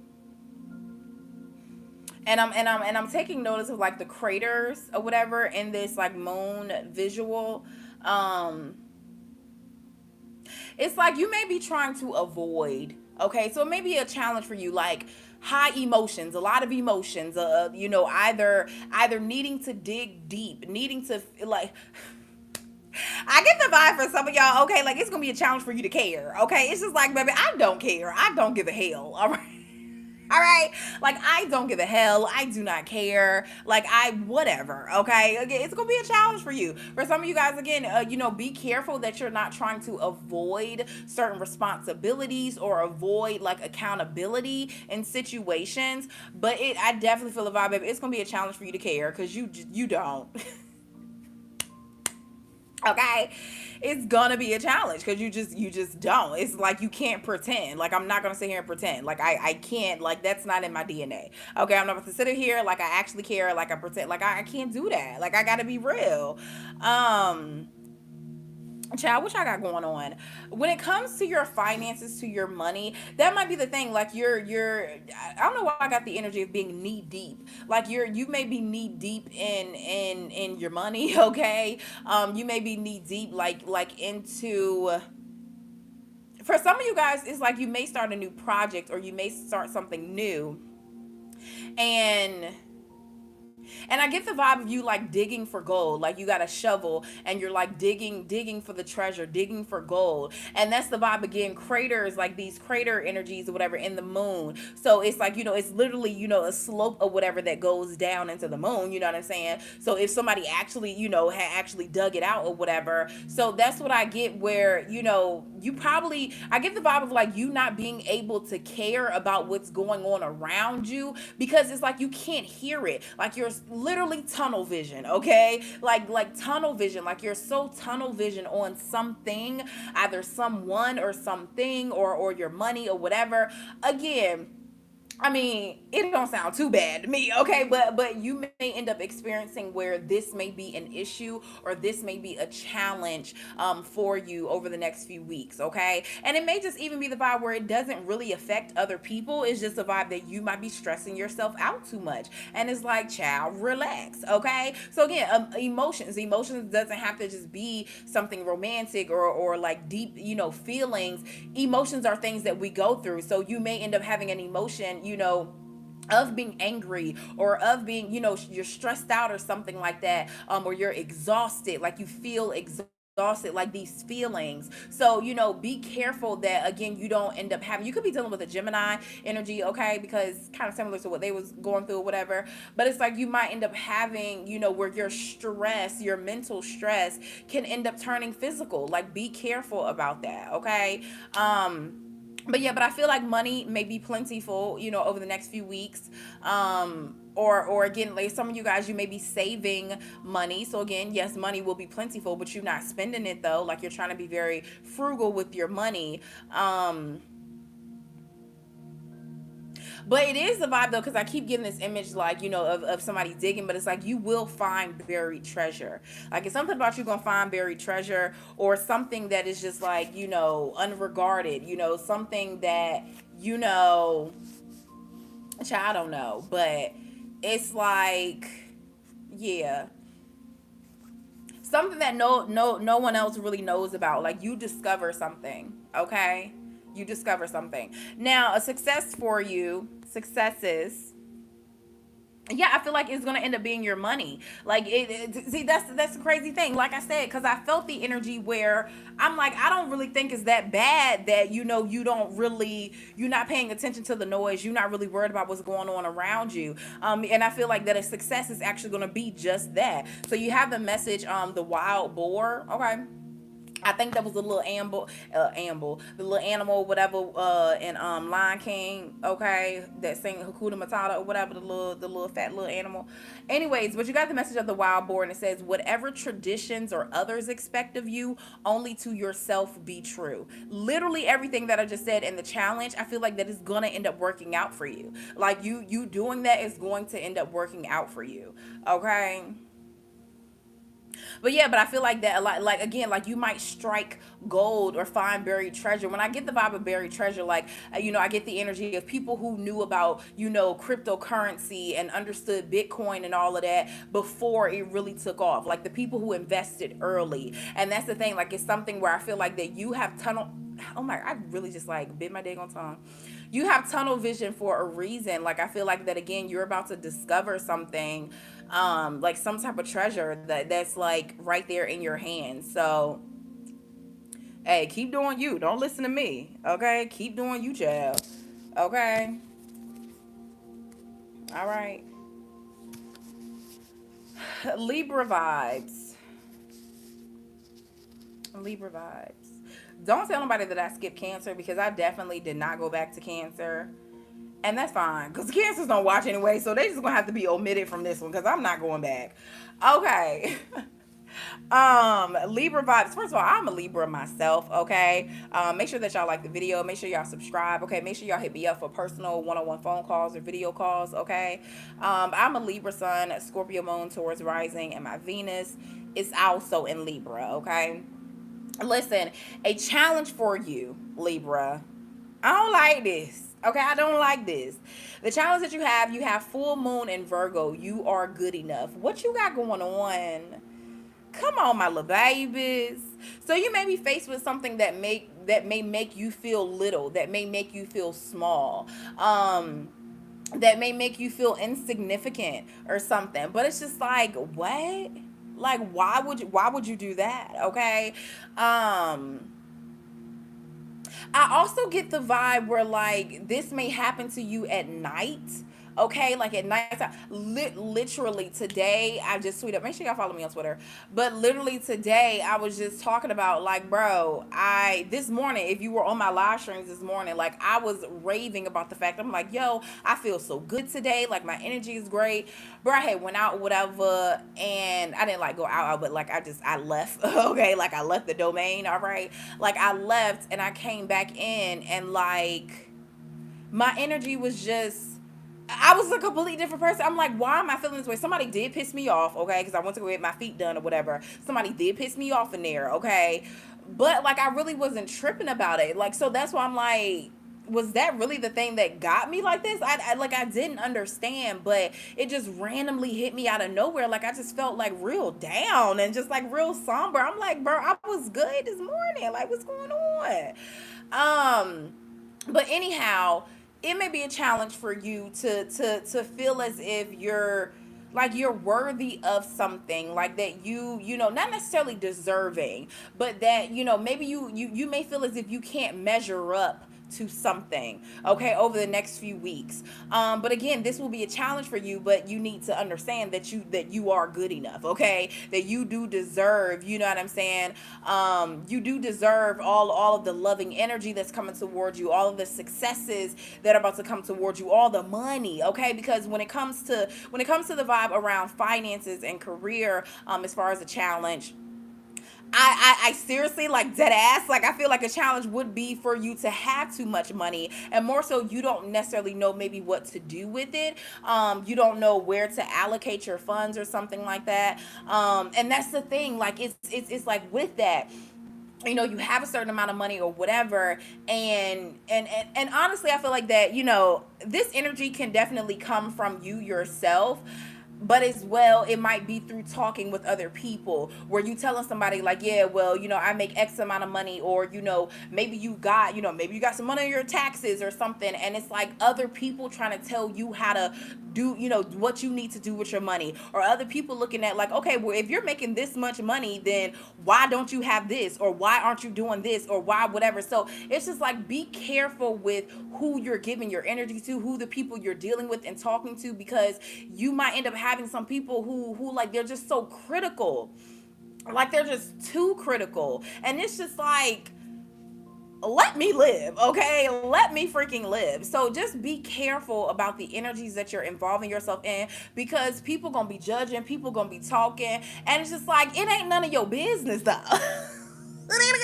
Speaker 1: And I'm taking notice of like the craters or whatever in this like moon visual. Um, it's like you may be trying to avoid. Okay, so it may be a challenge for you, like high emotions, a lot of emotions. Either needing to dig deep, needing to like. I get the vibe for some of y'all. Okay, like it's gonna be a challenge for you to care. Okay, it's just like, baby, I don't care. I don't give a hell. All right. All right, like I don't give a hell. I do not care. Like whatever. Okay, again, it's gonna be a challenge for you. For some of you guys, again, be careful that you're not trying to avoid certain responsibilities or avoid like accountability in situations. But I definitely feel a vibe, baby. It's gonna be a challenge for you to care because you don't. Okay, it's gonna be a challenge because you just don't. It's like you can't pretend. Like, I'm not gonna sit here and pretend. Like, I can't. Like, that's not in my DNA. Okay, I'm not going to sit here like I actually care, like I pretend. Like, I can't do that. Like, I gotta be real. um Child, what y'all got going on? When it comes to your finances, to your money, that might be the thing. Like, I don't know why I got the energy of being knee deep. Like, you may be knee deep in your money. Okay, you may be knee deep like into. For some of you guys, it's like you may start a new project or you may start something new, and I get the vibe of you like digging for gold. Like, you got a shovel and you're like digging for the treasure, digging for gold. And that's the vibe again. Craters, like these crater energies or whatever in the moon. So it's like, it's literally, a slope or whatever that goes down into the moon. You know what I'm saying? So if somebody actually, had actually dug it out or whatever. So that's what I get, where, you probably, I get the vibe of like you not being able to care about what's going on around you because it's like you can't hear it. Like, you're literally tunnel vision. Okay, like tunnel vision. Like, you're so tunnel vision on something, either someone or something, or your money or whatever. Again, I mean, it don't sound too bad to me, okay? But you may end up experiencing where this may be an issue or this may be a challenge for you over the next few weeks, okay? And it may just even be the vibe where it doesn't really affect other people. It's just a vibe that you might be stressing yourself out too much, and it's like, child, relax, okay? So again, emotions doesn't have to just be something romantic or like deep, feelings. Emotions are things that we go through. So you may end up having an emotion, of being angry or of being, you're stressed out or something like that, or you're exhausted, like you feel exhausted, like these feelings. So be careful that again you don't end up having, you could be dealing with a Gemini energy, okay, because kind of similar to what they was going through or whatever. But it's like you might end up having, where your stress, your mental stress can end up turning physical. Like be careful about that, okay? But yeah, but I feel like money may be plentiful, over the next few weeks. Or again, like some of you guys, you may be saving money. So again, yes, money will be plentiful, but you're not spending it though. Like you're trying to be very frugal with your money. But it is the vibe though, because I keep getting this image like, of somebody digging, but it's like you will find buried treasure. Like it's something about you gonna find buried treasure, or something that is just like, unregarded, something that, I don't know, but it's like, yeah, something that no one else really knows about. Like you discover something, okay? You discover something. Now, a success for you, successes, yeah, I feel like it's gonna end up being your money. Like see, that's the crazy thing. Like I said, because I felt the energy where I'm like, I don't really think it's that bad that you don't really, you're not paying attention to the noise. You're not really worried about what's going on around you. And I feel like that a success is actually gonna be just that. So you have the message, the wild boar. Okay, I think that was the little the little animal, whatever, in Lion King, okay, that sing Hakuna Matata or whatever, the little fat little animal. Anyways, but you got the message of the wild boar, and it says, "Whatever traditions or others expect of you, only to yourself be true." Literally everything that I just said in the challenge, I feel like that is gonna end up working out for you. Like you doing that is going to end up working out for you, okay. But yeah, but I feel like that a lot. Like again, like you might strike gold or find buried treasure. When I get the vibe of buried treasure, like I get the energy of people who knew about cryptocurrency and understood Bitcoin and all of that before it really took off. Like the people who invested early, and that's the thing. Like it's something where I feel like that you have tunnel. Oh my! I really just like bit my daggone tongue. You have tunnel vision for a reason. Like I feel like that again. You're about to discover something, like some type of treasure that's like right there in your hands. So hey, keep doing you, don't listen to me, okay? Keep doing you, child, okay? All right. Libra vibes. Libra vibes. Don't tell nobody that I skipped Cancer, because I definitely did not go back to Cancer, and that's fine because Cancers don't watch anyway, so they just gonna have to be omitted from this one because I'm not going back. Okay. Libra vibes. First of all, I'm a Libra myself, okay? Make sure that y'all like the video. Make sure y'all subscribe, okay? Make sure y'all hit me up for personal one-on-one phone calls or video calls, okay? I'm a Libra sun, Scorpio moon, Taurus rising, and my Venus is also in Libra, okay? Listen, a challenge for you, Libra. I don't like this. Okay, I don't like this. The challenge that you have full moon in Virgo. You are good enough. What you got going on? Come on, my little babies. So you may be faced with something that may make you feel little, that may make you feel small, that may make you feel insignificant or something. But it's just like, what? Like, why would you do that? Okay. I also get the vibe where like this may happen to you at night. Okay, like at night time. Literally today, I just tweeted. Make sure y'all follow me on Twitter. But literally today, I was just talking about like, bro, I this morning, if you were on my live streams this morning, like I was raving about the fact I'm like, yo, I feel so good today. Like my energy is great. Bro, I had went out whatever, and I didn't like go out, but like I left. Okay, like I left the domain. All right, like I left and I came back in, and like my energy was just, I was a completely different person. I'm like, why am I feeling this way? Somebody did piss me off, okay? Because I went to go get my feet done or whatever. Somebody did piss me off in there, okay? But like, I really wasn't tripping about it. Like, so that's why I'm like, was that really the thing that got me like this? I didn't understand, but it just randomly hit me out of nowhere. Like, I just felt like real down and just like real somber. I'm like, bro, I was good this morning. Like, what's going on? But anyhow, it may be a challenge for you to feel as if you're like you're worthy of something, like that you know, not necessarily deserving, but that, you know, maybe you may feel as if you can't measure up to something, okay, over the next few weeks. But again, this will be a challenge for you, but you need to understand that you are good enough, okay, that you do deserve, you know what I'm saying, you do deserve all of the loving energy that's coming towards you, all of the successes that are about to come towards you, all the money, okay, because when it comes to the vibe around finances and career, as far as a challenge, I seriously, like, dead ass, like, I feel like a challenge would be for you to have too much money, and more so you don't necessarily know maybe what to do with it. You don't know where to allocate your funds or something like that. And that's the thing, like, it's like with that, you know, you have a certain amount of money or whatever, and honestly, I feel like that, you know, this energy can definitely come from you yourself, but as well, it might be through talking with other people, where you telling somebody like, yeah, well, you know, I make X amount of money, or, you know, maybe you got, you know, maybe you got some money on your taxes or something, and it's like other people trying to tell you how to do, you know, what you need to do with your money, or other people looking at like, okay, well, if you're making this much money, then why don't you have this, or why aren't you doing this, or why whatever. So it's just like, be careful with who you're giving your energy to, who the people you're dealing with and talking to, because you might end up having some people who like, they're just so critical, like they're just too critical, and it's just like, let me live, okay, let me freaking live. So just be careful about the energies that you're involving yourself in, because people gonna be judging, people gonna be talking, and it's just like, it ain't none of your business though.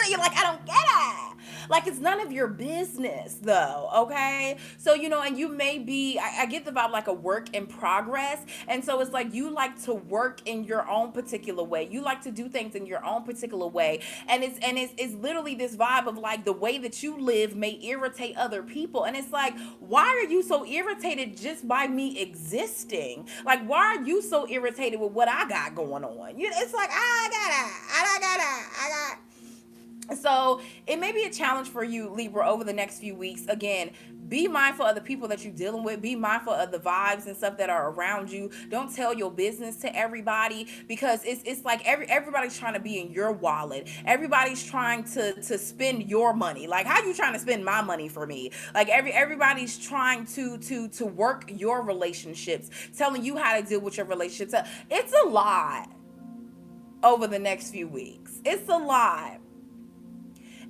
Speaker 1: You're like, I don't get it. Like, it's none of your business though, okay? So, you know, and you may be, I get the vibe like a work in progress. And so it's like, you like to work in your own particular way. You like to do things in your own particular way. And it's literally this vibe of like, the way that you live may irritate other people. And it's like, why are you so irritated just by me existing? Like, why are you so irritated with what I got going on? You know, it's like, I got. So it may be a challenge for you, Libra, over the next few weeks. Again, be mindful of the people that you're dealing with. Be mindful of the vibes and stuff that are around you. Don't tell your business to everybody, because it's like everybody's trying to be in your wallet. Everybody's trying to spend your money. Like, how you trying to spend my money for me? Like, everybody's trying to work your relationships, telling you how to deal with your relationships. It's a lot over the next few weeks. It's a lot.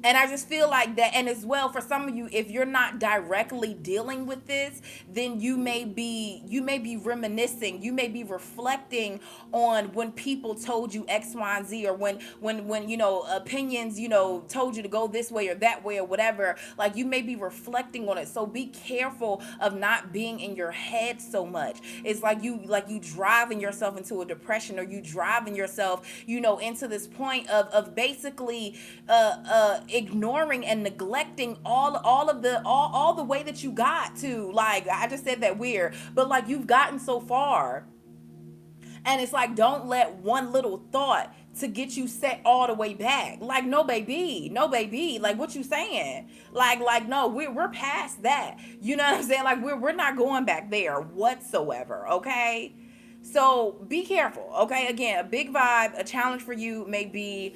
Speaker 1: And I just feel like that, and as well, for some of you, if you're not directly dealing with this, then you may be reminiscing, you may be reflecting on when people told you X, Y, and Z, or when you know, opinions, you know, told you to go this way or that way or whatever. Like, you may be reflecting on it. So be careful of not being in your head so much. It's like you driving yourself into a depression, or you driving yourself, you know, into this point of basically ignoring and neglecting all the way that you got to. Like, I just said that weird, but like, you've gotten so far, and it's like, don't let one little thought to get you set all the way back. Like, no baby, like, what you saying? Like no, we're past that, you know what I'm saying? Like, we're not going back there whatsoever, okay? So be careful, okay? Again, a big vibe, a challenge for you may be,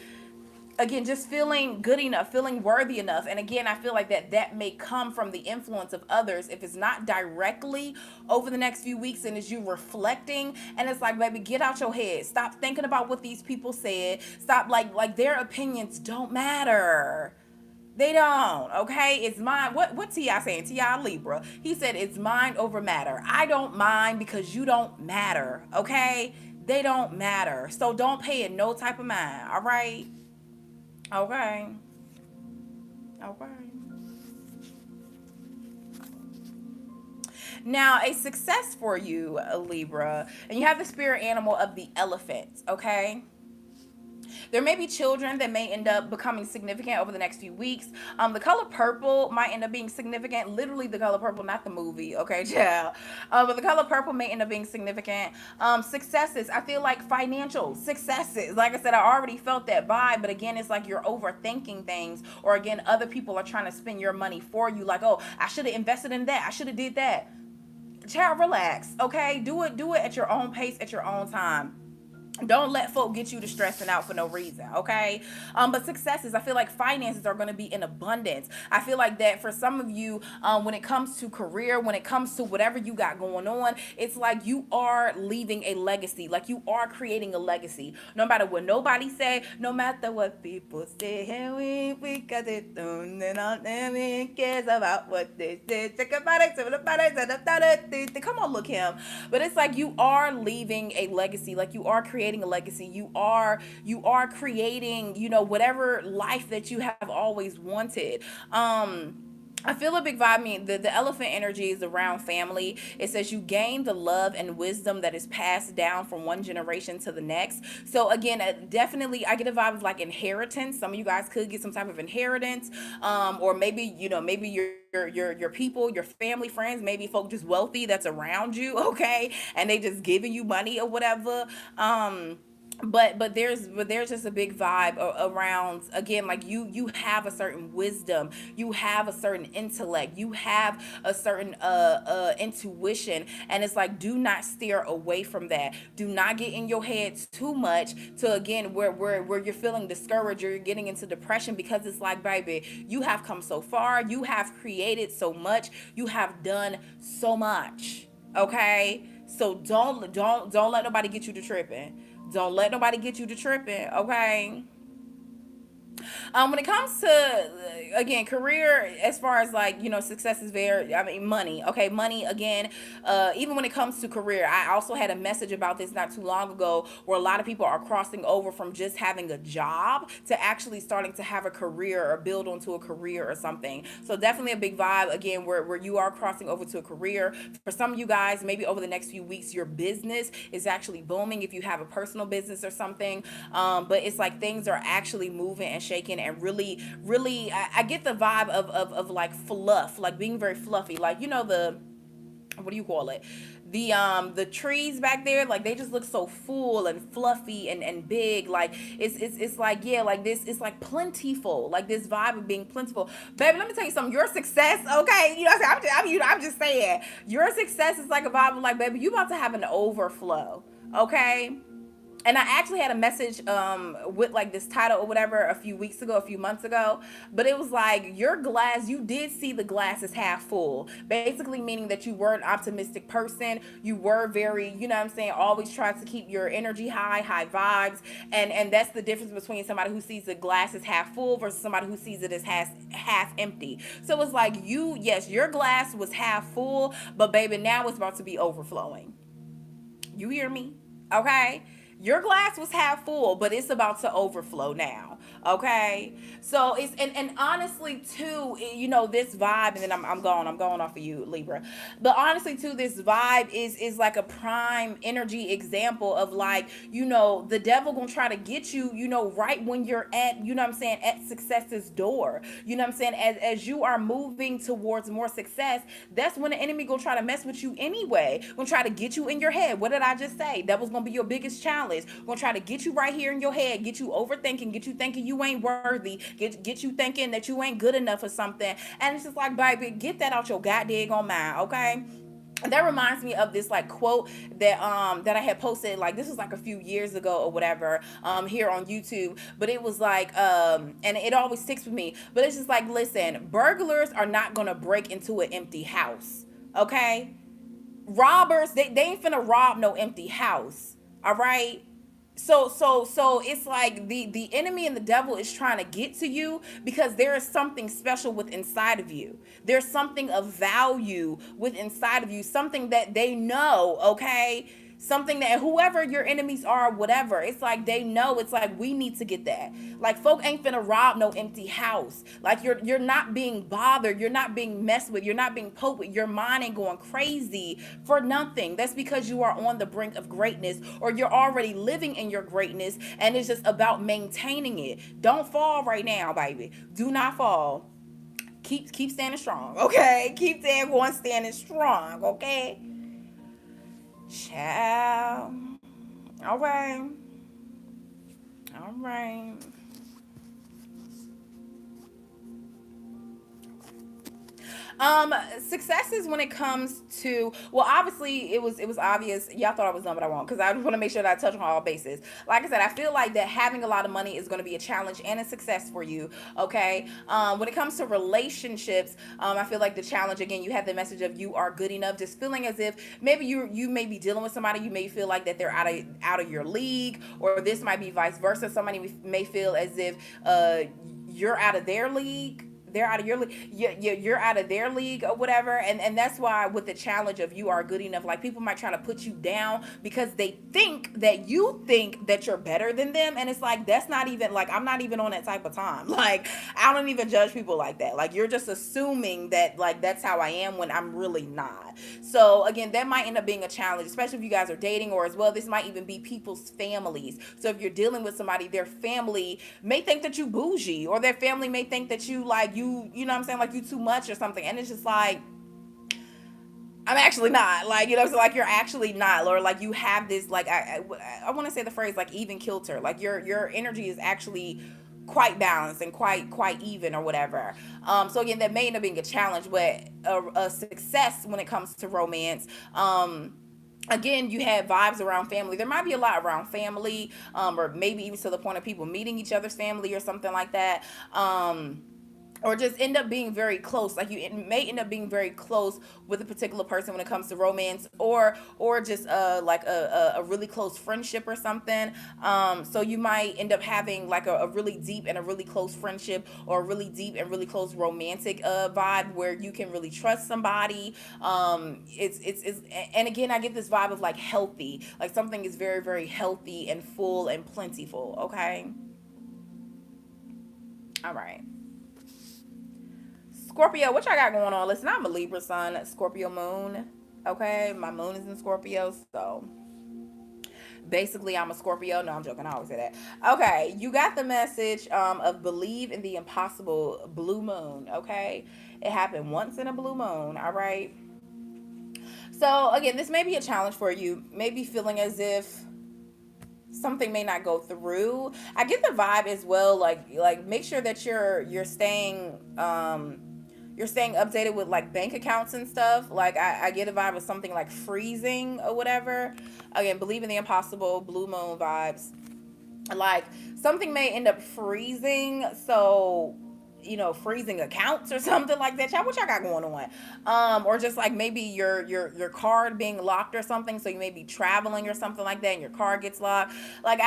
Speaker 1: again, just feeling good enough, feeling worthy enough. And again, I feel like that may come from the influence of others, if it's not directly over the next few weeks, and as you reflecting, and it's like, baby, get out your head, stop thinking about what these people said, stop, like their opinions don't matter. They don't, okay? It's mind. What T.I. saying? T.I. Libra. He said it's mind over matter. I don't mind, because you don't matter, okay? They don't matter. So don't pay it no type of mind, all right? Okay. Okay. Now, a success for you, Libra, and you have the spirit animal of the elephant, okay? There may be children that may end up becoming significant over the next few weeks. The color purple might end up being significant. Literally, the color purple, not the movie. Okay, child. But the color purple may end up being significant. Successes. I feel like financial successes. Like I said, I already felt that vibe. But again, it's like you're overthinking things, or again, other people are trying to spend your money for you. Like, oh, I should have invested in that. I should have did that. Child, relax. Okay, do it. Do it at your own pace, at your own time. Don't let folk get you to stressing out for no reason, okay? But successes, I feel like finances are going to be in abundance. I feel like that for some of you, when it comes to career, when it comes to whatever you got going on, it's like you are leaving a legacy. Like you are creating a legacy. No matter what nobody say, no matter what people say, we got it done, and all them cares about what they say. Come on, look him. But it's like you are leaving a legacy. Like you are creating a legacy. You are creating, whatever life that you have always wanted. I feel a big vibe. I mean, the elephant energy is around family. It says you gain the love and wisdom that is passed down from one generation to the next. So again, definitely, I get a vibe of like inheritance. Some of you guys could get some type of inheritance, or maybe maybe your people, your family, friends, maybe folk just wealthy that's around you, okay, and they just giving you money or whatever. But there's just a big vibe around, again, like you have a certain wisdom, you have a certain intellect, you have a certain intuition, and it's like, do not steer away from that. Do not get in your head too much to, again, where you're feeling discouraged or you're getting into depression, because it's like, baby, you have come so far, you have created so much, you have done so much, okay? So don't let nobody get you to tripping. Don't let nobody get you to tripping, okay? When it comes to, again, career, as far as like, success is very, I mean, money, okay, money, again, even when it comes to career, I also had a message about this not too long ago, where a lot of people are crossing over from just having a job to actually starting to have a career or build onto a career or something. So definitely a big vibe, again, where you are crossing over to a career. For some of you guys, maybe over the next few weeks, your business is actually booming if you have a personal business or something. But it's like things are actually moving and shaking, and really, I get the vibe of like fluff, like being very fluffy, like, the, what do you call it, the trees back there, like they just look so full and fluffy and big, like it's like, yeah, like this, it's like plentiful, like this vibe of being plentiful. Baby, let me tell you something, your success, okay, I'm just saying, your success is like a vibe of like, baby, you about to have an overflow, okay? And I actually had a message with like this title or whatever a few months ago, but it was like, your glass, you did see the glass is half full, basically meaning that you were an optimistic person. You were very, what I'm saying, always trying to keep your energy high vibes, and that's the difference between somebody who sees the glass as half full versus somebody who sees it as half empty. So it's like, yes, your glass was half full, but baby, now it's about to be overflowing. You hear me? Okay? Your glass was half full, but it's about to overflow now. Okay? So it's, and honestly too, this vibe, and then I'm going off of you, Libra. But honestly too, this vibe is like a prime energy example of like, the devil gonna try to get you, right when you're at, what I'm saying, at success's door. You know what I'm saying? As you are moving towards more success, that's when the enemy gonna try to mess with you anyway. Gonna try to get you in your head. What did I just say? That was gonna be your biggest challenge. Gonna try to get you right here in your head, get you overthinking, get you thinking you ain't worthy, get you thinking that you ain't good enough or something. And it's just like, baby, get that out your goddamn mind, okay? That reminds me of this like quote that I had posted, like this was like a few years ago or whatever, here on YouTube. But it was like, and it always sticks with me, but it's just like, listen, burglars are not gonna break into an empty house, okay? Robbers, they ain't finna rob no empty house. All right? So it's like the enemy and the devil is trying to get to you because there is something special with inside of you. There's something of value with inside of you, something that they know, okay? something that whoever your enemies are, whatever, it's like they know, it's like we need to get that. Like folk ain't finna rob no empty house. Like you're not being bothered, you're not being messed with, you're not being poked with, your mind ain't going crazy for nothing. That's because you are on the brink of greatness, or you're already living in your greatness, and it's just about maintaining it. Don't fall right now, baby. Do not fall. Keep standing strong, okay? Keep damn going standing strong, okay? Ciao. All right. All right. Successes when it comes to, well, obviously it was obvious. Y'all thought I was done, but I won't, because I just want to make sure that I touch on all bases. Like I said, I feel like that having a lot of money is going to be a challenge and a success for you. Okay. When it comes to relationships, I feel like the challenge again, you have the message of you are good enough, just feeling as if maybe you may be dealing with somebody, you may feel like that they're out of your league, or this might be vice versa. Somebody may feel as if you're out of their league, they're out of your league, you're out of their league or whatever. And that's why with the challenge of you are good enough, like people might try to put you down because they think that you think that you're better than them, and it's like that's not even, like, I'm not even on that type of time. Like I don't even judge people like that. Like you're just assuming that like that's how I am when I'm really not. So again, that might end up being a challenge, especially if you guys are dating, or as well this might even be people's families. So if you're dealing with somebody, their family may think that you bougie, or their family may think that you like you know what I'm saying, like you too much or something, and it's just like I'm actually not, like, you know, so like you're actually not, or like you have this like I want to say the phrase like even kilter, like your energy is actually quite balanced and quite even or whatever. So again, that may end up being a challenge, but a success when it comes to romance. Again, you have vibes around family. There might be a lot around family, or maybe even to the point of people meeting each other's family or something like that. Or just end up being very close, like you it may end up being very close with a particular person when it comes to romance, or just like a really close friendship or something. So you might end up having like a really deep and a really close friendship, or a really deep and really close romantic vibe where you can really trust somebody. It's and again, I get this vibe of like healthy, like something is very very healthy and full and plentiful. Okay. All right. Scorpio, what y'all got going on? Listen, I'm a Libra sun, Scorpio moon. Okay, my moon is in Scorpio, so basically I'm a Scorpio. No, I'm joking. I always say that. Okay, you got the message of believe in the impossible, blue moon. Okay, it happened once in a blue moon. All right. So again, this may be a challenge for you. Maybe feeling as if something may not go through. I get the vibe as well, like make sure that you're staying updated with like bank accounts and stuff. Like I get a vibe of something like freezing or whatever. Again, believe in the impossible, blue moon vibes. Like something may end up freezing, so freezing accounts or something like that. Y'all, what y'all got going on? Or just like maybe your card being locked or something, so you may be traveling or something like that and your card gets locked. Like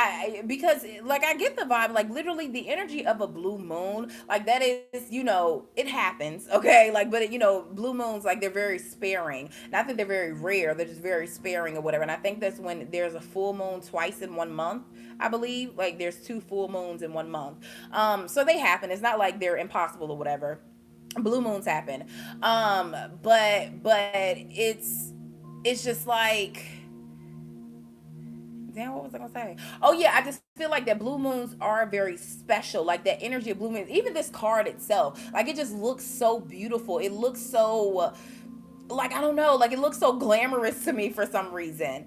Speaker 1: because like I get the vibe, like literally the energy of a blue moon, like that is, it happens, okay? Like, but blue moons, like they're very sparing. Not that they're very rare, they're just very sparing or whatever. And I think that's when there's a full moon twice in 1 month, I believe. Like there's two full moons in 1 month. So they happen. It's not like they're impossible or whatever. Blue moons happen. But it's just like, damn, what was I gonna say? Oh yeah, I just feel like that blue moons are very special. Like that energy of blue moons, even this card itself, like it just looks so beautiful. It looks so like, I don't know, like it looks so glamorous to me for some reason.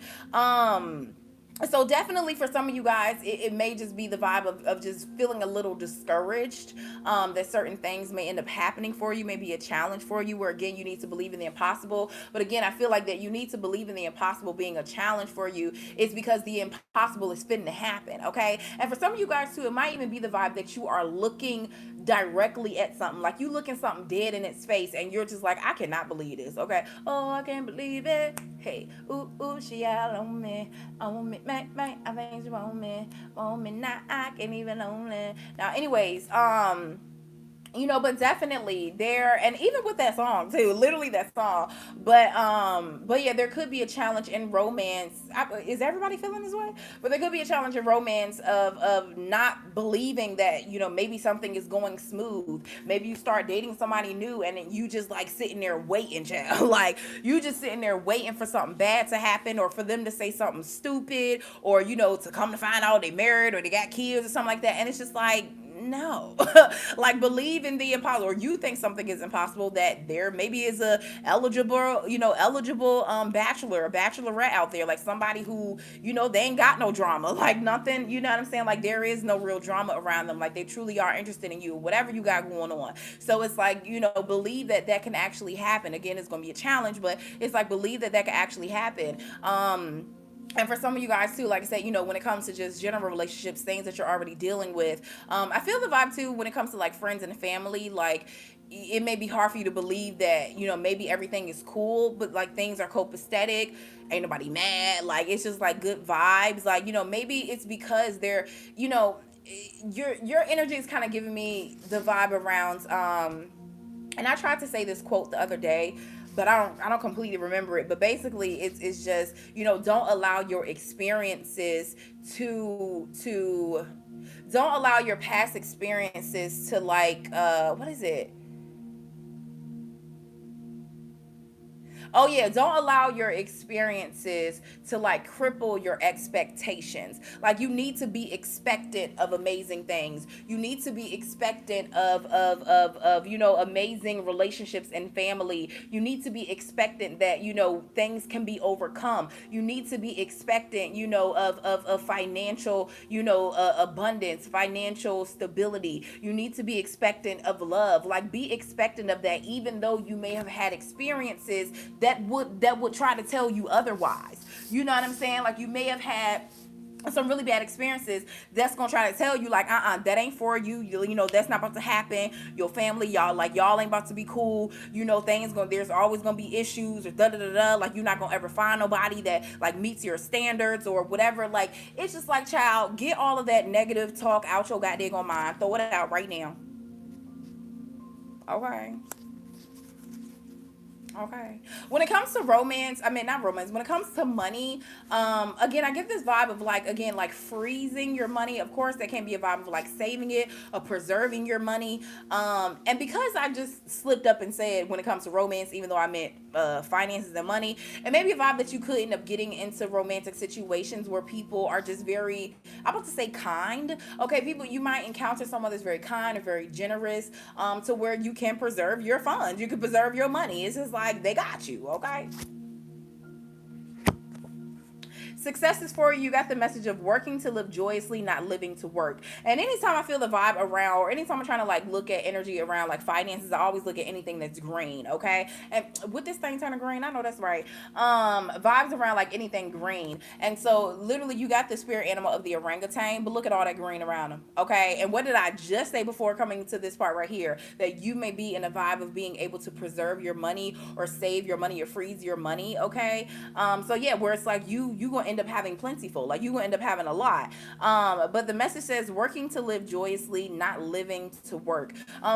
Speaker 1: So definitely for some of you guys, it may just be the vibe of just feeling a little discouraged, that certain things may end up happening for you, maybe a challenge for you, where again you need to believe in the impossible. But again, I feel like that you need to believe in the impossible being a challenge for you is because the impossible is fitting to happen. Okay. And for some of you guys too, it might even be the vibe that you are looking directly at something, like you looking something dead in its face and you're just like, I cannot believe this. Okay. Oh, I can't believe it. Hey, ooh, she all on me, I think she want me now, I can't even own it. Now anyways, But definitely there, and even with that song too, literally that song. But yeah, there could be a challenge in romance. Is everybody feeling this way? But there could be a challenge in romance of not believing that maybe something is going smooth. Maybe you start dating somebody new, and then you just like sitting there waiting, child. Like you just sitting there waiting for something bad to happen, or for them to say something stupid, or to come to find out they married or they got kids or something like that, and it's just like, no. Like believe in the impossible, or you think something is impossible, that there maybe is a eligible bachelor or bachelorette out there, like somebody who they ain't got no drama, like nothing, you know what I'm saying, like there is no real drama around them, like they truly are interested in you, whatever you got going on. So it's like, believe that that can actually happen. Again, it's going to be a challenge, but it's like believe that that can actually happen. And for some of you guys too, like I said, when it comes to just general relationships, things that you're already dealing with, I feel the vibe too when it comes to like friends and family. Like it may be hard for you to believe that maybe everything is cool, but like things are copacetic, ain't nobody mad, like it's just like good vibes, like maybe it's because they're your energy is kind of giving me the vibe around and I tried to say this quote the other day, but I don't completely remember it. But basically, it's just don't allow your experiences to don't allow your past experiences to like what is it? Oh yeah, don't allow your experiences to like cripple your expectations. Like you need to be expectant of amazing things. You need to be expectant of amazing relationships and family. You need to be expectant that things can be overcome. You need to be expectant of financial abundance, financial stability. You need to be expectant of love. Like be expectant of that, even though you may have had experiences that would try to tell you otherwise. You know what I'm saying? Like you may have had some really bad experiences that's gonna try to tell you like that ain't for you. That's not about to happen. Your family, y'all ain't about to be cool. Things gonna there's always gonna be issues or da da da da. Like you're not gonna ever find nobody that like meets your standards or whatever. Like it's just like, child, get all of that negative talk out your goddamn mind. Throw it out right now. Okay. Okay. When it comes to romance, I mean not romance, when it comes to money, again, I get this vibe of like again, like freezing your money. Of course, that can be a vibe of like saving it, of preserving your money. And because I just slipped up and said when it comes to romance, even though I meant finances and money, and maybe a vibe that you could end up getting into romantic situations where people are just very, I'm about to say kind. Okay, people, you might encounter someone that's very kind or very generous, to where you can preserve your funds, you can preserve your money. It's just like they got you, okay? Success is for you. You got the message of working to live joyously, not living to work. And anytime I feel the vibe around, or anytime I'm trying to like look at energy around like finances, I always look at anything that's green, okay? And with this thing turning green, I know that's right. Vibes around like anything green. And so literally you got the spirit animal of the orangutan, but look at all that green around them, okay? And what did I just say before coming to this part right here? That you may be in a vibe of being able to preserve your money or save your money or freeze your money, okay? So yeah, where it's like you gonna end up having plentiful, like you gonna end up having a lot. But the message says working to live joyously, not living to work.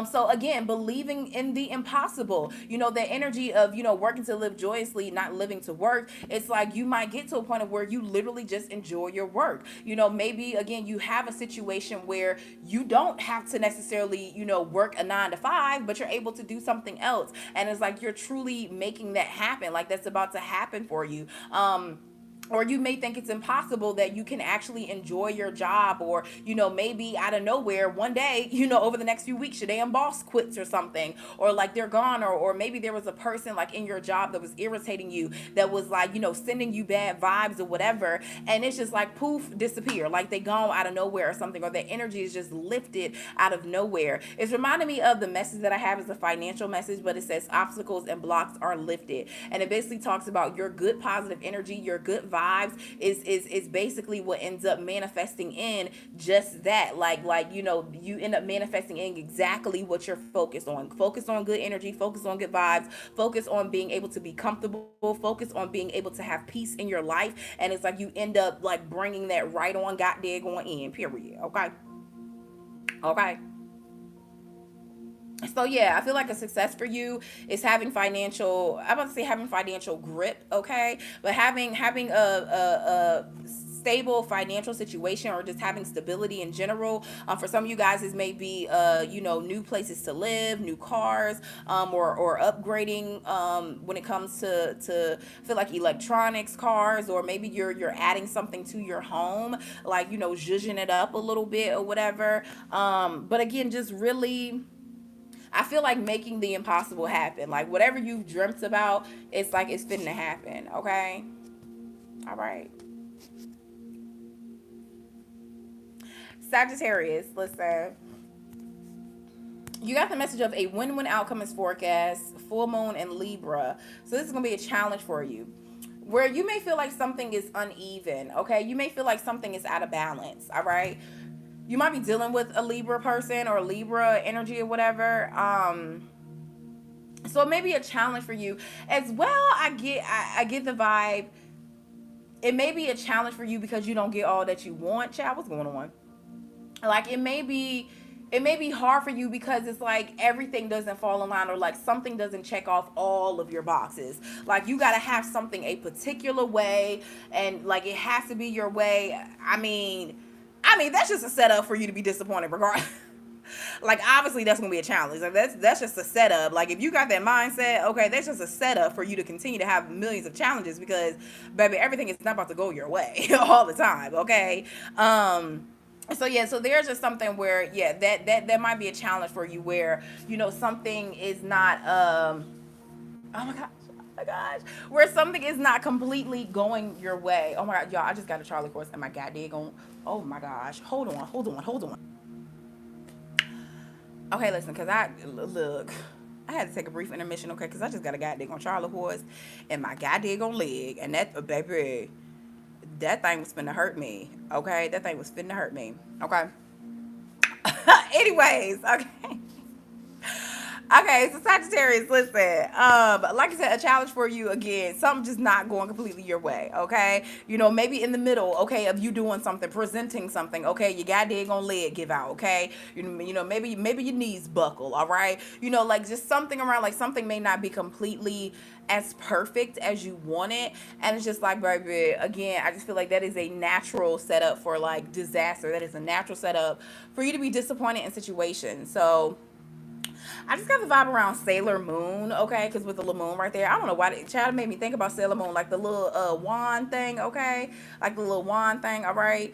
Speaker 1: So again, believing in the impossible. The energy of working to live joyously, not living to work. It's like you might get to a point of where you literally just enjoy your work. Maybe again you have a situation where you don't have to necessarily work a 9 to 5, but you're able to do something else, and it's like you're truly making that happen. Like that's about to happen for you. Or you may think it's impossible that you can actually enjoy your job, or maybe out of nowhere one day, over the next few weeks your damn boss quits or something, or like they're gone, or maybe there was a person like in your job that was irritating you, that was like sending you bad vibes or whatever, and it's just like poof, disappear, like they gone out of nowhere or something, or their energy is just lifted out of nowhere. It's reminding me of the message that I have as a financial message, but it says obstacles and blocks are lifted, and it basically talks about your good positive energy, your good vibes is basically what ends up manifesting in just that. Like you end up manifesting in exactly what you're focused on. Focus on good energy, focus on good vibes, focus on being able to be comfortable, focus on being able to have peace in your life, and it's like you end up like bringing that right on goddamn going in, period. Okay. Okay. So yeah, I feel like a success for you is having financial, I'm about to say having financial grip, okay, but having a stable financial situation, or just having stability in general. For some of you guys, this may be new places to live, new cars, or upgrading, when it comes to feel like electronics, cars, or maybe you're adding something to your home, like zhuzhing it up a little bit or whatever. But again, just really, I feel like making the impossible happen. Like whatever you've dreamt about, it's like it's fitting to happen. Okay. All right. Sagittarius, listen. You got the message of a win-win outcome is forecast, full moon in Libra. So this is gonna be a challenge for you, where you may feel like something is uneven. Okay, you may feel like something is out of balance. All right, you might be dealing with a Libra person or Libra energy or whatever. So it may be a challenge for you as well. I get the vibe. It may be a challenge for you because you don't get all that you want. Child, what's going on? Like it may be hard for you because it's like everything doesn't fall in line, or like something doesn't check off all of your boxes. Like you got to have something a particular way, and like it has to be your way. I mean that's just a setup for you to be disappointed regardless. Like obviously that's gonna be a challenge. Like that's just a setup. Like if you got that mindset, okay, that's just a setup for you to continue to have millions of challenges, because baby, everything is not about to go your way all the time. Okay. So yeah, so there's just something where, yeah, that might be a challenge for you, where something is not oh my gosh, oh my gosh, where something is not completely going your way. Oh my god, y'all, I just got a Charlie horse and my goddamn, oh my gosh, hold on. Okay, listen, because look, I had to take a brief intermission, okay, because I just got a goddamn Charlie horse and my goddamn leg, and that, baby, that thing was finna hurt me, okay? That thing was finna hurt me, okay? Anyways, okay. Okay, so Sagittarius, listen. Like I said, a challenge for you again. Something just not going completely your way. Okay, maybe in the middle. Okay, of you doing something, presenting something. Okay, you got daggone leg give out. Okay, maybe your knees buckle. All right, like just something around, like something may not be completely as perfect as you want it, and it's just like, baby, again, I just feel like that is a natural setup for like disaster. That is a natural setup for you to be disappointed in situations. So I just got the vibe around Sailor Moon, okay? Because with the little moon right there, I don't know why the child made me think about Sailor Moon, like the little wand thing, okay? Like the little wand thing, all right?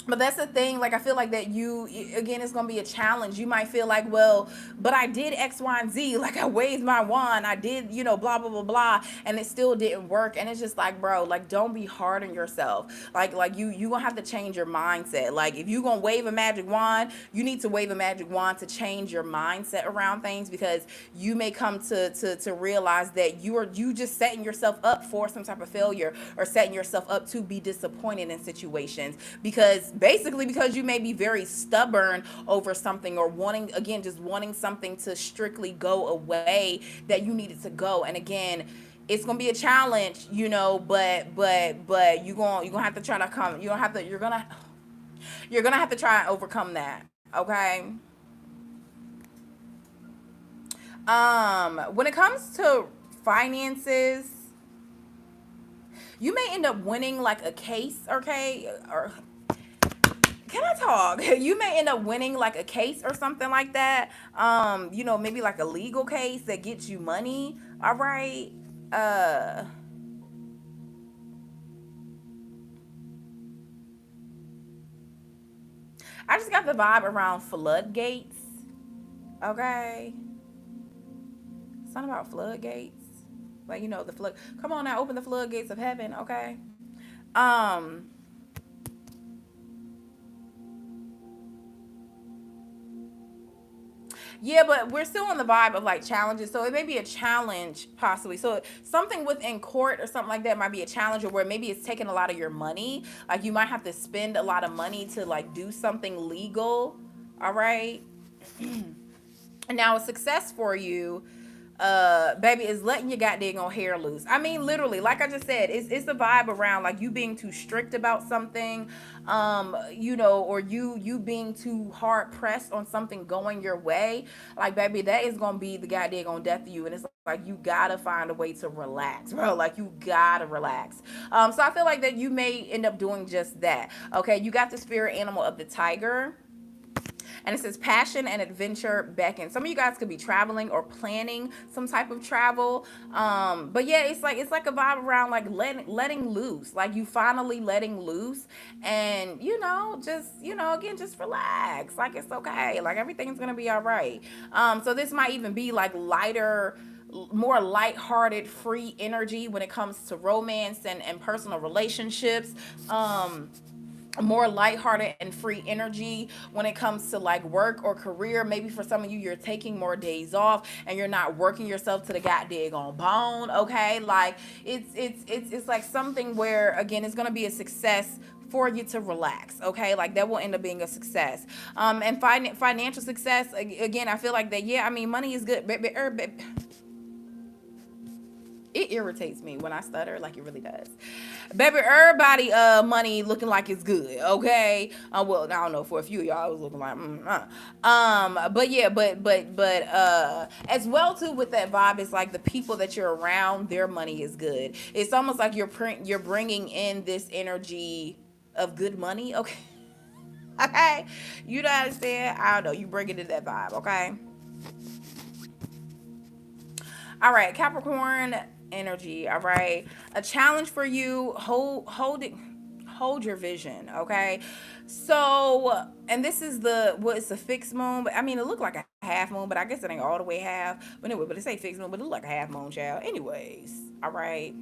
Speaker 1: But that's the thing, like I feel like that you, again, it's gonna be a challenge. You might feel like, well, but I did X, Y, and Z. Like I waved my wand, I did, blah blah blah blah, and it still didn't work. And it's just like, bro, like don't be hard on yourself. Like you gonna have to change your mindset. Like if you gonna wave a magic wand, you need to wave a magic wand to change your mindset around things, because you may come to realize that you just setting yourself up for some type of failure, or setting yourself up to be disappointed in situations, because you may be very stubborn over something, or wanting something to strictly go away that you need it to go. And again, it's gonna be a challenge, but you're gonna have to try to come. You're gonna have to try and overcome that. Okay. When it comes to finances, you may end up winning like a case, okay? Or can I talk? You may end up winning like a case or something like that. Maybe like a legal case that gets you money. All right. Uh, I just got the vibe around floodgates. Okay. Something about floodgates. Like, the flood. Come on now, open the floodgates of heaven. Okay. Um, Yeah, but we're still on the vibe of like challenges. So it may be a challenge possibly. So something within court or something like that might be a challenge, or where maybe it's taking a lot of your money. Like you might have to spend a lot of money to like do something legal. All right. And now a success for you. baby, is letting your goddamn hair loose. I mean, literally, like I just said, it's a vibe around like you being too strict about something, or you being too hard pressed on something going your way. Like, baby, that is gonna be the goddamn death of you. And it's like you gotta find a way to relax, bro. Like, you gotta relax. So I feel like that you may end up doing just that. Okay, you got the spirit animal of the tiger, and it says passion and adventure beckon. Some of you guys could be traveling or planning some type of travel. But yeah, it's like a vibe around like letting loose, like you finally letting loose, and again, just relax. Like, it's okay. Like, everything's gonna be all right. So this might even be like lighter, more lighthearted, free energy when it comes to romance and personal relationships. More lighthearted and free energy when it comes to like work or career. Maybe for some of you, you're taking more days off and you're not working yourself to the goddamn on bone. Okay, like it's like something where, again, it's gonna be a success for you to relax. Okay, like that will end up being a success. And financial success, again, I feel like that. Yeah, I mean, money is good. It irritates me when I stutter, like it really does. Baby, everybody money looking like it's good, okay? Well, I don't know, for a few of y'all, it was looking like but yeah, but as well too, with that vibe, it's like the people that you're around, their money is good. It's almost like you're bringing in this energy of good money, okay? Okay, you know what I'm saying? I don't know, you bring it to that vibe, okay? All right, Capricorn energy. All right, a challenge for you. Hold your vision. Okay, so, and this is it's a fixed moon, but I mean, it looked like a half moon, but I guess it ain't all the way half. But anyway, but it say fixed moon, but it look like a half moon, child. Anyways, all right,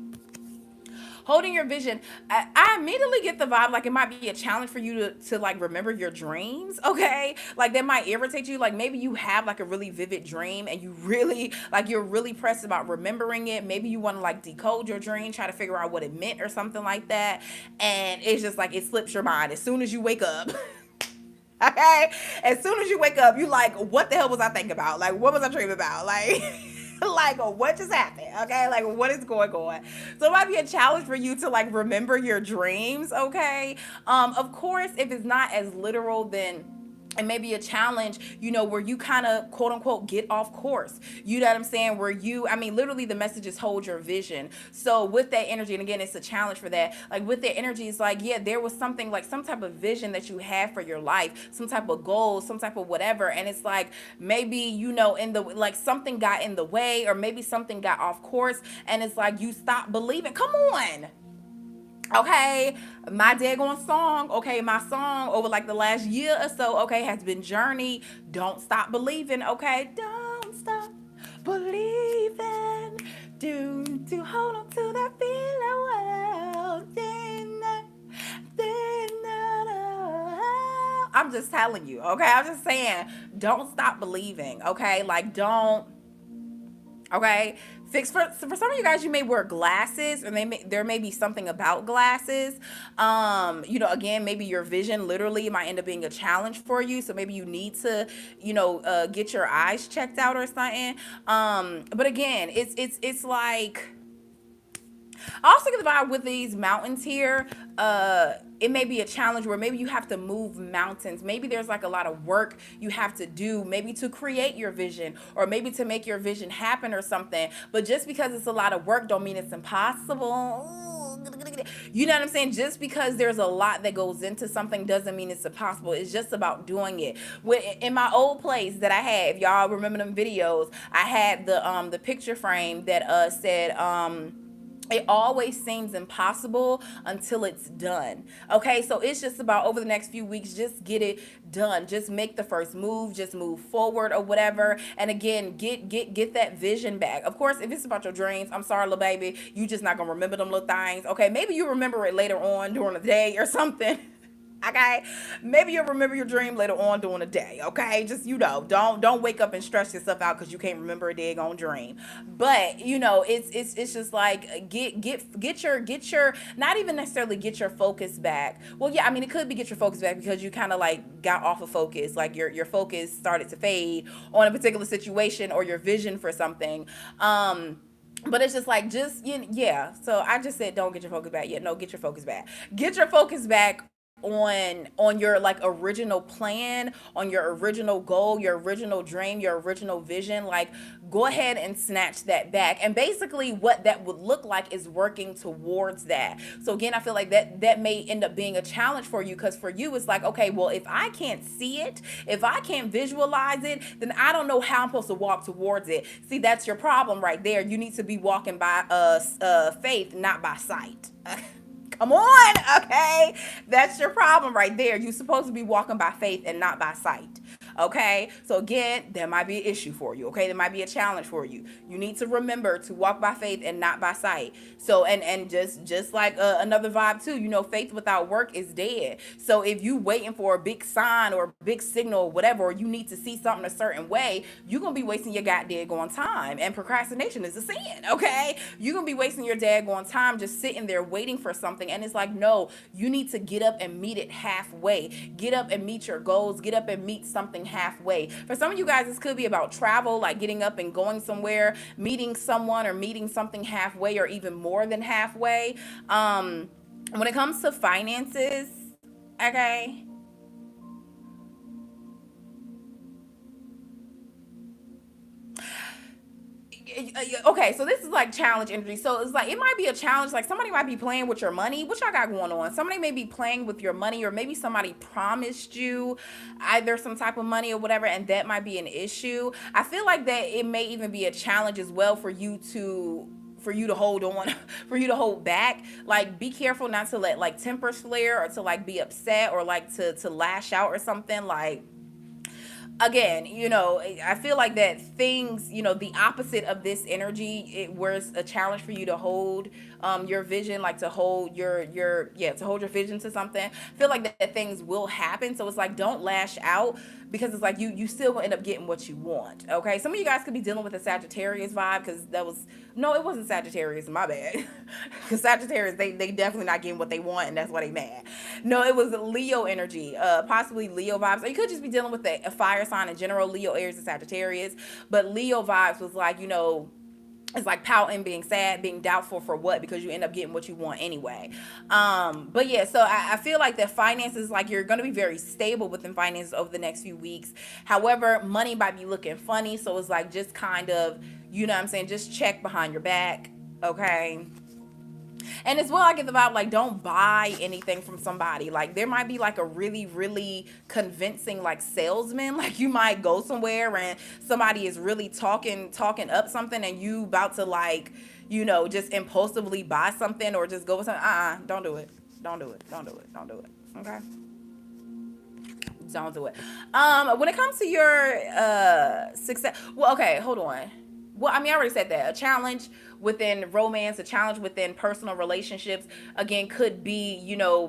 Speaker 1: holding your vision. I immediately get the vibe like it might be a challenge for you to like remember your dreams. Okay, like that might irritate you. Like, maybe you have like a really vivid dream and you really like, you're really pressed about remembering it. Maybe you want to like decode your dream, try to figure out what it meant or something like that, and it's just like it slips your mind as soon as you wake up. Okay, as soon as you wake up, you like, what the hell was I thinking about? Like, what was I dreaming about? Like, like, what just happened? Okay, like, what is going on? So it might be a challenge for you to like remember your dreams. Okay, of course, if it's not as literal, then and maybe a challenge, where you kind of quote unquote get off course. You know what I'm saying? Where I mean, literally the message is hold your vision. So with that energy, and again, it's a challenge for that. Like, with that energy, it's like, yeah, there was something like some type of vision that you had for your life, some type of goal, some type of whatever. And it's like, maybe, in the, like, something got in the way, or maybe something got off course. And it's like, you stop believing. Come on. Okay, my daggone song, okay, my song over like the last year or so, okay, has been Journey. Don't stop believing, okay? Don't stop believing. Do hold on to that feeling. I'm just telling you, okay? I'm just saying, don't stop believing, okay? Like, don't. Okay, fix for some of you guys. You may wear glasses, or there may be something about glasses. Again, maybe your vision literally might end up being a challenge for you. So maybe you need to, get your eyes checked out or something. But again, it's like, I also get the vibe with these mountains here. It may be a challenge where maybe you have to move mountains. Maybe there's like a lot of work you have to do, maybe to create your vision, or maybe to make your vision happen or something. But just because it's a lot of work don't mean it's impossible. You know what I'm saying? Just because there's a lot that goes into something doesn't mean it's impossible. It's just about doing it. In my old place that I had, if y'all remember them videos, I had the picture frame that said it always seems impossible until it's done. Okay, so it's just about, over the next few weeks, just get it done. Just make the first move, just move forward or whatever. And again, get that vision back. Of course, if it's about your dreams, I'm sorry, little baby, you just not gonna remember them little things. Okay, maybe you remember it later on during the day or something. Okay, maybe you'll remember your dream later on during the day. Okay, just don't wake up and stress yourself out because you can't remember a daggone dream. But it's just like get your not even necessarily get your focus back. Well, yeah, I mean it could be get your focus back because you kind of like got off of focus, like your focus started to fade on a particular situation or your vision for something. But it's just like yeah. So I just said don't get your focus back. Yeah, no, get your focus back. Get your focus back on your like original plan, on your original goal, your original dream, your original vision. Like go ahead and snatch that back. And basically what that would look like is working towards that. So again, I feel like that may end up being a challenge for you because for you it's like, okay, well, if I can't see it, if I can't visualize it, then I don't know how I'm supposed to walk towards it. See, that's your problem right there. You need to be walking by faith, not by sight. Come on, okay? That's your problem right there. You're supposed to be walking by faith and not by sight. Okay? So again, there might be an issue for you. Okay? There might be a challenge for you. You need to remember to walk by faith and not by sight. So and just like another vibe too, faith without work is dead. So if you waiting for a big sign or a big signal or whatever, or you need to see something a certain way, you're gonna be wasting your goddamn time. And procrastination is a sin. Okay? You're gonna be wasting your daggone time just sitting there waiting for something. And it's like, no, you need to get up and meet it halfway. Get up and meet your goals. Get up and meet something halfway. For some of you guys, this could be about travel, like getting up and going somewhere, meeting someone or meeting something halfway or even more than halfway. When it comes to finances, okay. Okay, so this is like challenge energy. So it's like it might be a challenge. Like somebody might be playing with your money. What y'all got going on? Somebody may be playing with your money, or maybe somebody promised you either some type of money or whatever, and that might be an issue. I feel like that it may even be a challenge as well for you to hold on, for you to hold back. Like be careful not to let like tempers flare or to like be upset or like to lash out or something. Like again, I feel like that things, the opposite of this energy, where it's a challenge for you to hold your vision, like to hold to hold your vision to something. I feel like that things will happen. So it's like don't lash out because it's like you still gonna end up getting what you want. Okay, some of you guys could be dealing with a Sagittarius vibe because that was no, it wasn't Sagittarius. My bad. Because Sagittarius, they definitely not getting what they want, and that's why they mad. No, it was Leo energy, possibly Leo vibes. Or you could just be dealing with a fire sign in general, Leo, Aries, and Sagittarius. But Leo vibes was like, it's like pouting, being sad, being doubtful for what, because you end up getting what you want anyway. But yeah, so I feel like that finances, like you're going to be very stable within finances over the next few weeks. However, money might be looking funny. So it's like just kind of, what I'm saying, just check behind your back. Okay. And as well, I get the vibe like don't buy anything from somebody. Like there might be like a really, really convincing like salesman. Like you might go somewhere and somebody is really talking up something, and you about to like, just impulsively buy something or just go with something. Don't do it. Don't do it. Don't do it. Don't do it. Okay. Don't do it. When it comes to your success, well, okay, hold on. Well, I mean, I already said that. A challenge within romance, a challenge within personal relationships, again, could be,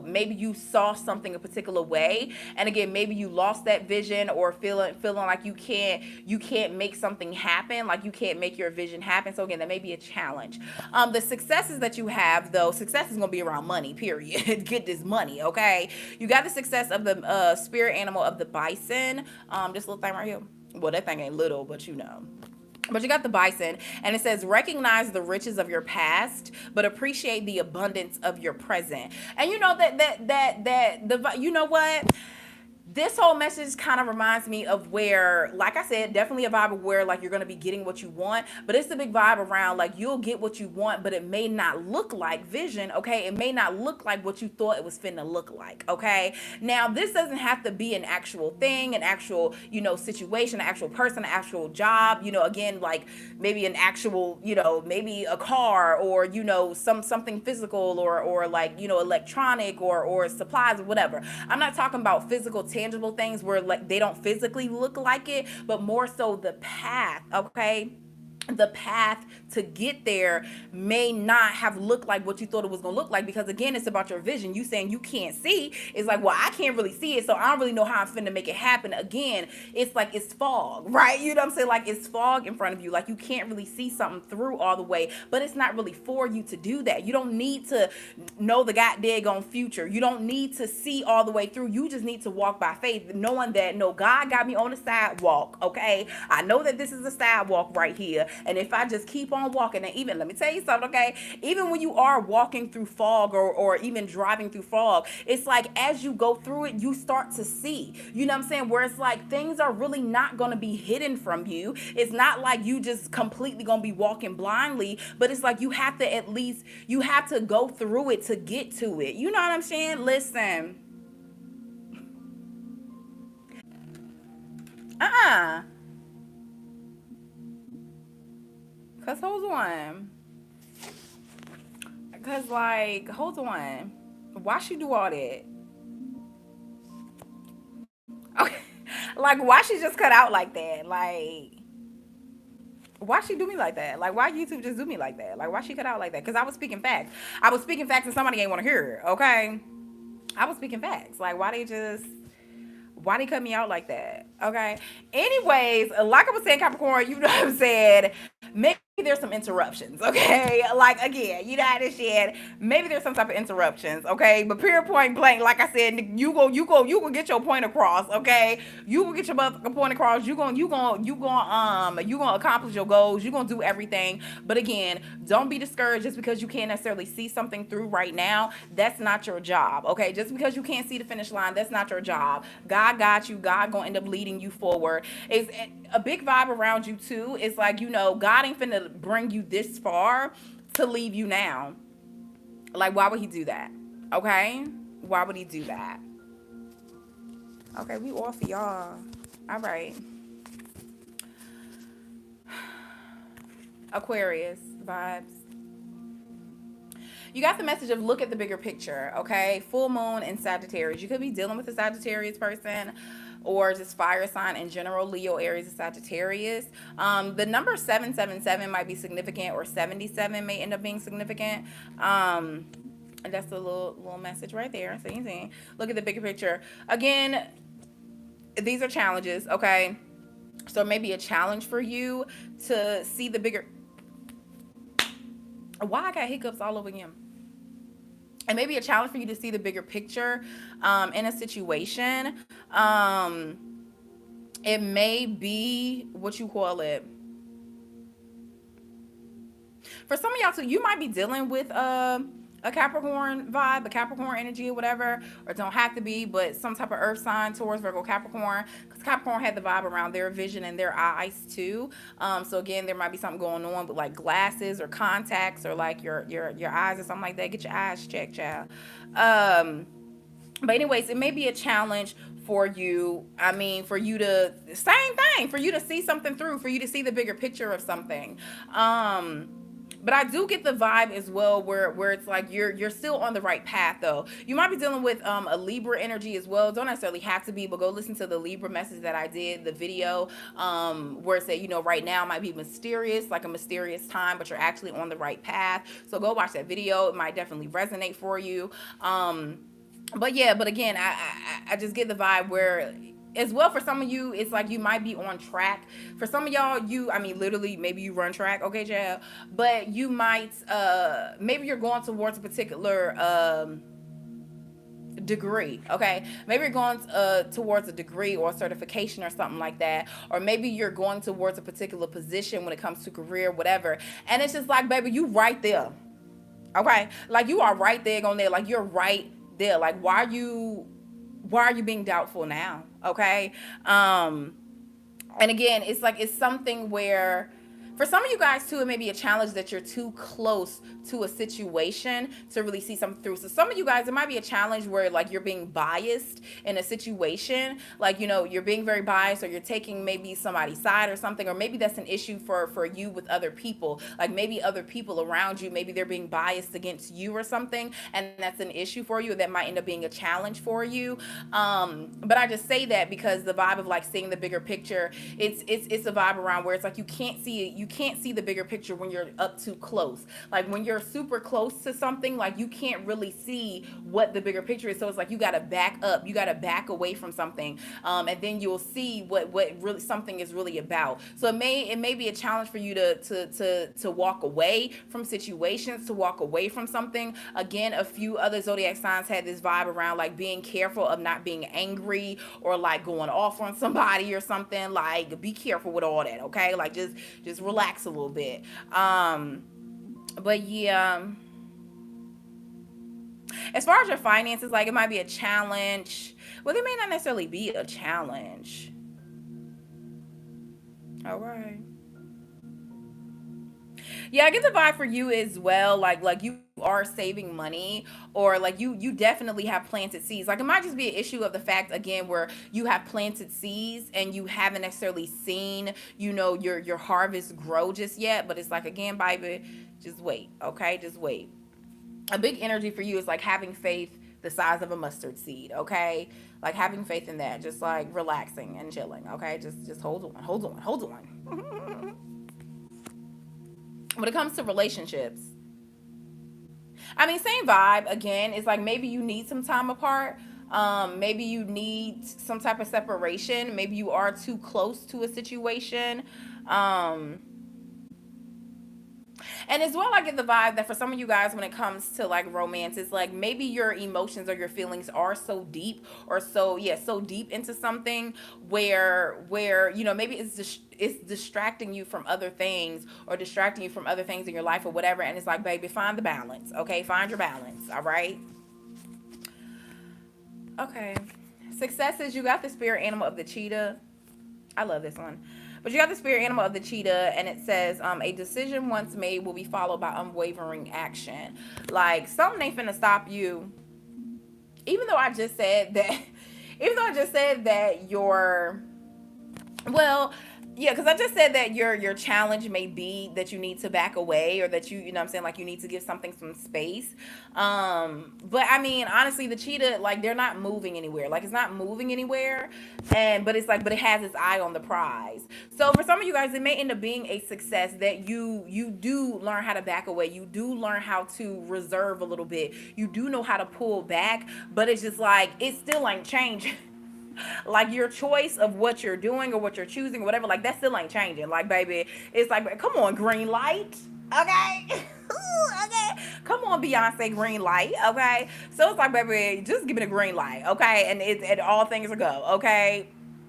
Speaker 1: maybe you saw something a particular way, and again, maybe you lost that vision, or feeling like you can't make something happen, like you can't make your vision happen. So again, that may be a challenge. The successes that you have, though, success is gonna be around money. Period. Get this money, okay? You got the success of the spirit animal of the bison. This little thing right here. Well, that thing ain't little, but But you got the bison, and it says recognize the riches of your past, but appreciate the abundance of your present. And you know you know what? This whole message kind of reminds me of where, like I said, definitely a vibe of where like you're going to be getting what you want, but it's the big vibe around like you'll get what you want, but it may not look like vision. Okay. It may not look like what you thought it was finna look like. Okay. Now this doesn't have to be an actual thing, an actual, situation, an actual person, an actual job, again, like maybe an actual, maybe a car, or, something physical, or like, electronic, or supplies or whatever. I'm not talking about physical tangible things where like they don't physically look like it, but more so the path. Okay. the path to get there may not have looked like what you thought it was going to look like, because again, it's about your vision. You saying you can't see, it's like, well, I can't really see it, so I don't really know how I'm finna make it happen. Again, it's like it's fog, right? You know what I'm saying? Like it's fog in front of you, like you can't really see something through all the way, but it's not really for you to do that. You don't need to know the goddamn future. You don't need to see all the way through. You just need to walk by faith, knowing that, no, God got me on the sidewalk, okay? I know that this is a sidewalk right here, and if I just keep on walking, and even, let me tell you something, okay? Even when you are walking through fog, or even driving through fog, it's like as you go through it, you start to see. You know what I'm saying? Where it's like things are really not going to be hidden from you. It's not like you just completely going to be walking blindly, but it's like you have to, at least, you have to go through it to get to it. You know what I'm saying? Listen. Uh-uh. Because hold on. Because, like, hold on. Why she do all that? Okay. Like, why she just cut out like that? Like, why she do me like that? Like, why YouTube just do me like that? Like, why she cut out like that? Because I was speaking facts. I was speaking facts and somebody ain't want to hear it, okay? I was speaking facts. Like, why they cut me out like that? Okay. Anyways, like I was saying, Capricorn, you know what I'm saying? Maybe there's some interruptions, okay? Like again, you know how this shit. Maybe there's some type of interruptions, okay? But pure point blank, like I said, you go get your point across, okay? You will get your point across. You gonna accomplish your goals. You gonna do everything. But again, don't be discouraged just because you can't necessarily see something through right now. That's not your job, okay? Just because you can't see the finish line, that's not your job. God got you. God gonna end up leading you forward. It's a big vibe around you too. It's like, God ain't finna bring you this far to leave you now. Like, why would he do that? Okay? Why would he do that? Okay, we off, y'all. All right. Aquarius vibes. You got the message of look at the bigger picture, okay? Full moon in Sagittarius. You could be dealing with a Sagittarius person, or just fire sign in general, Leo, Aries, and Sagittarius. The number 777 might be significant, or 77 may end up being significant. And that's a little message right there. So you see, look at the bigger picture. Again, these are challenges, okay? So maybe a challenge for you to see the bigger. Why I got hiccups all over again? And maybe a challenge for you to see the bigger picture in a situation. It may be what you call it. For some of y'all too, you might be dealing with a Capricorn vibe, a Capricorn energy, or whatever, or don't have to be, but some type of earth sign, Taurus, Virgo, Capricorn, because Capricorn had the vibe around their vision and their eyes too. So again, there might be something going on with like glasses or contacts, or like your eyes or something like that. Get your eyes checked, child. But anyways, it may be a challenge for you. I mean, for you to, same thing, for you to see something through, for you to see the bigger picture of something. But I do get the vibe as well where it's like you're still on the right path though. You might be dealing with a Libra energy as well. Don't necessarily have to be, but go listen to the Libra message that I did, the video, where it said, right now might be mysterious, like a mysterious time, but you're actually on the right path. So go watch that video. It might definitely resonate for you. But again, I just get the vibe where as well, for some of you, it's like you might be on track. For some of y'all, literally, maybe you run track, okay, Jab, but you might, maybe you're going towards a particular degree, okay? Maybe you're going towards a degree or a certification or something like that, or maybe you're going towards a particular position when it comes to career, whatever, and it's just like, baby, you right there, okay? Like, you are right there on there, like, you're right there. Like, why are you being doubtful now? Okay. And again, it's like, it's something where for some of you guys too, it may be a challenge that you're too close to a situation to really see something through. So some of you guys, it might be a challenge where like you're being biased in a situation, like, you're being very biased, or you're taking maybe somebody's side or something, or maybe that's an issue for you with other people. Like maybe other people around you, maybe they're being biased against you or something, and that's an issue for you. That might end up being a challenge for you. But I just say that because the vibe of like seeing the bigger picture, it's a vibe around where it's like you can't see it. You can't see the bigger picture when you're up too close. Like when you're super close to something, like you can't really see what the bigger picture is. So it's like you got to back up, you got to back away from something, and then you'll see what really something is really about. So it may be a challenge for you to walk away from situations, to walk away from something. Again, a few other zodiac signs had this vibe around like being careful of not being angry or like going off on somebody or something. Like be careful with all that, okay? Like just relax a little bit. But yeah, as far as your finances, like it might be a challenge. Well, it may not necessarily be a challenge. All right. Yeah, I get the vibe for you as well. Like you are saving money, or like you definitely have planted seeds. Like it might just be an issue of the fact again where you have planted seeds and you haven't necessarily seen, your harvest grow just yet. But it's like again, baby, just wait, okay? Just wait. A big energy for you is like having faith the size of a mustard seed, okay? Like having faith in that, just like relaxing and chilling, okay? Just hold on. When it comes to relationships, I mean, same vibe again. It's like maybe you need some time apart. Maybe you need some type of separation. Maybe you are too close to a situation. Um, And as well, I get the vibe that for some of you guys, when it comes to like romance, it's like maybe your emotions or your feelings are so deep, or so deep into something where maybe it's distracting you from other things, or distracting you from other things in your life or whatever. And it's like, baby, find the balance, okay? Find your balance, all right? Okay. Successes, you got the spirit animal of the cheetah. I love this one. But you got the spirit animal of the cheetah, and it says, a decision once made will be followed by unwavering action. Like, something ain't finna stop you. Even though I just said that well, yeah, because I just said that your challenge may be that you need to back away, or that you know what I'm saying, like you need to give something some space. But I mean, honestly, the cheetah, like they're not moving anywhere. Like it's not moving anywhere. But it has its eye on the prize. So for some of you guys, it may end up being a success that you do learn how to back away. You do learn how to reserve a little bit. You do know how to pull back, but it's just like it still ain't changing. Like your choice of what you're doing or what you're choosing or whatever, like that still ain't changing. Like, baby, it's like, come on, green light, okay? Okay, come on, Beyonce, green light, okay? So it's like, baby, just give me the green light, okay? And all things are go, okay?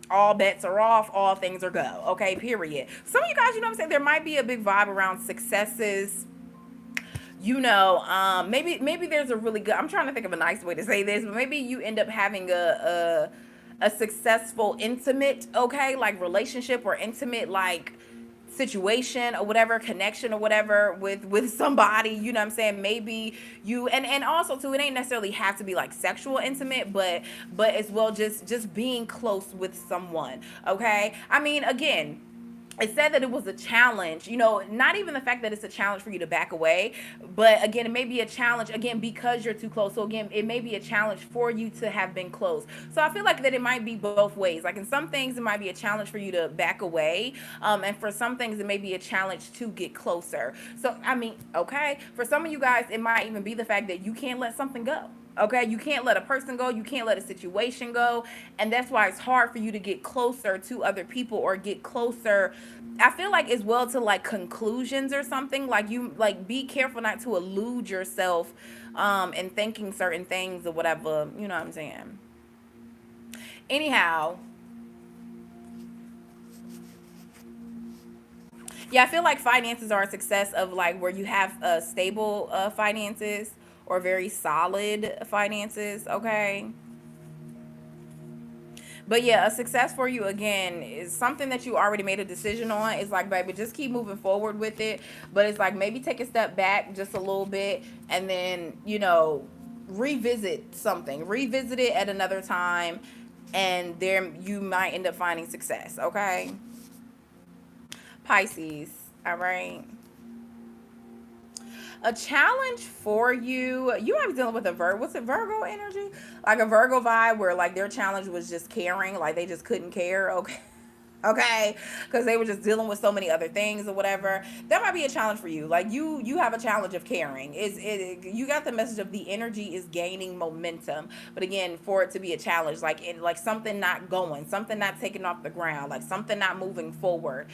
Speaker 1: All bets are off, all things are go, okay? Period. Some of you guys, you know what I'm saying, there might be a big vibe around successes. Maybe there's a really good, I'm trying to think of a nice way to say this, but maybe you end up having a successful intimate, okay, like relationship, or intimate like situation or whatever, connection or whatever with somebody, you know what I'm saying? Maybe you, and also too, it ain't necessarily have to be like sexual intimate, but as well, just being close with someone, okay? I mean, again, it said that it was a challenge, not even the fact that it's a challenge for you to back away, but again, it may be a challenge again because you're too close. So again, it may be a challenge for you to have been close. So I feel like that it might be both ways. Like in some things, it might be a challenge for you to back away, and for some things, it may be a challenge to get closer. So I mean, okay, for some of you guys, it might even be the fact that you can't let something go. Okay, you can't let a person go, you can't let a situation go, and that's why it's hard for you to get closer to other people, or get closer, I feel like, as well, to like conclusions or something. Like you, like, be careful not to elude yourself in thinking certain things or whatever, you know what I'm saying? Anyhow, yeah, I feel like finances are a success of like where you have stable finances, or very solid finances, okay? But yeah, a success for you again is something that you already made a decision on. It's like, baby, just keep moving forward with it. But it's like, maybe take a step back just a little bit, and then, revisit something. Revisit it at another time, and there you might end up finding success, okay? Pisces, all right? A challenge for you. You might be dealing with a Virgo. What's it, Virgo energy? Like a Virgo vibe where like their challenge was just caring. Like they just couldn't care. Okay. Okay, because they were just dealing with so many other things or whatever. That might be a challenge for you. Like you have a challenge of caring. You got the message of the energy is gaining momentum, but again, for it to be a challenge, like something not going, something not taking off the ground, like something not moving forward.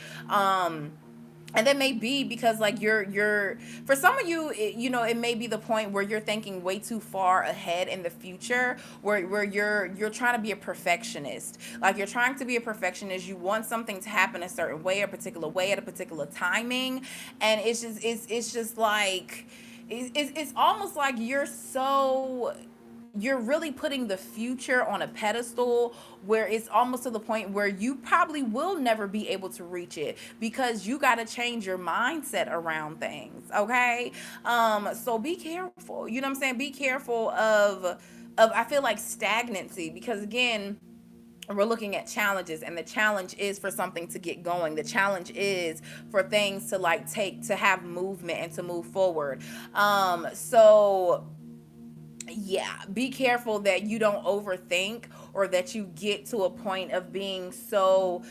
Speaker 1: And that may be because like you're for some of you you know, it may be the point where you're thinking way too far ahead in the future, where you're trying to be a perfectionist. Like you're trying to be a perfectionist, you want something to happen a certain way, a particular way, at a particular timing, and it's just like it's almost like you're really putting the future on a pedestal where it's almost to the point where you probably will never be able to reach it because you got to change your mindset around things. Okay, so be careful, you know what I'm saying, be careful of I feel like stagnancy, because again, we're looking at challenges, and the challenge is for something to get going, the challenge is for things to like take to have movement and to move forward. So yeah, be careful that you don't overthink, or that you get to a point of being so,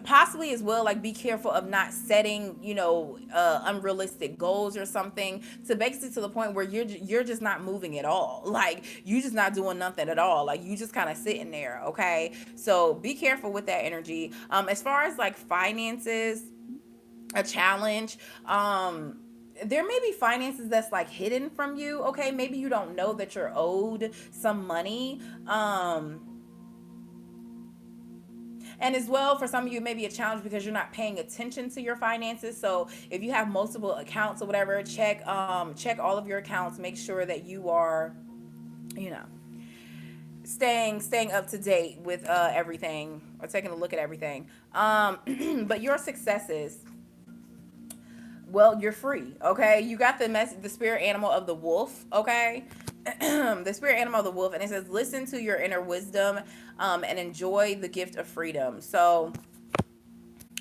Speaker 1: possibly as well, like be careful of not setting, you know, unrealistic goals or something, to basically to the point where you're just not moving at all, like you just not doing nothing at all, like you just kind of sitting there. Okay, so be careful with that energy. As far as like finances, a challenge, there may be finances that's like hidden from you. Okay, maybe you don't know that you're owed some money. And as well, for some of you, it may be a challenge because you're not paying attention to your finances. So if you have multiple accounts or whatever, check all of your accounts, make sure that you are, you know, staying up to date with everything, or taking a look at everything. But your successes, well, you're free. Okay, you got the spirit animal of the wolf. Okay, the spirit animal of the wolf, and it says listen to your inner wisdom, and enjoy the gift of freedom. So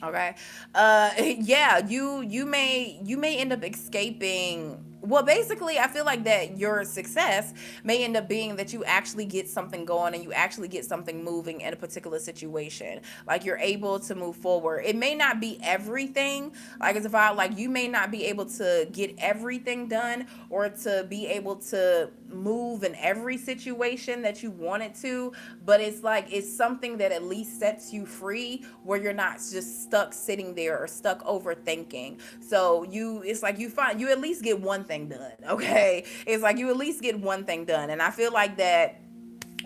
Speaker 1: okay, yeah, you may end up escaping. Well, basically, I feel like that your success may end up being that you actually get something going, and you actually get something moving in a particular situation. Like you're able to move forward. It may not be everything, like as if I like you may not be able to get everything done, or to be able to move in every situation that you wanted to, but it's like it's something that at least sets you free, where you're not just stuck sitting there or stuck overthinking. So it's like you at least get one thing done. Okay, it's like you at least get one thing done, and I feel like that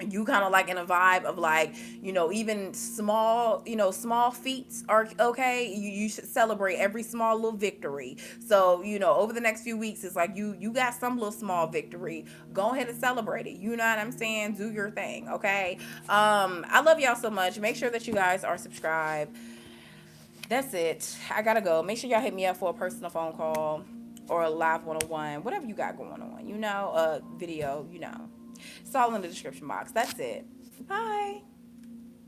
Speaker 1: you kind of like in a vibe of like, you know, even small, you know, small feats are okay. You should celebrate every small little victory. So you know, over the next few weeks, it's like you got some little small victory, go ahead and celebrate it, you know what I'm saying, do your thing. Okay, I love y'all so much. Make sure that you guys are subscribed. That's it, I gotta go. Make sure y'all hit me up for a personal phone call or a live 101, whatever you got going on, you know, a video, you know, it's all in the description box. That's it. Bye.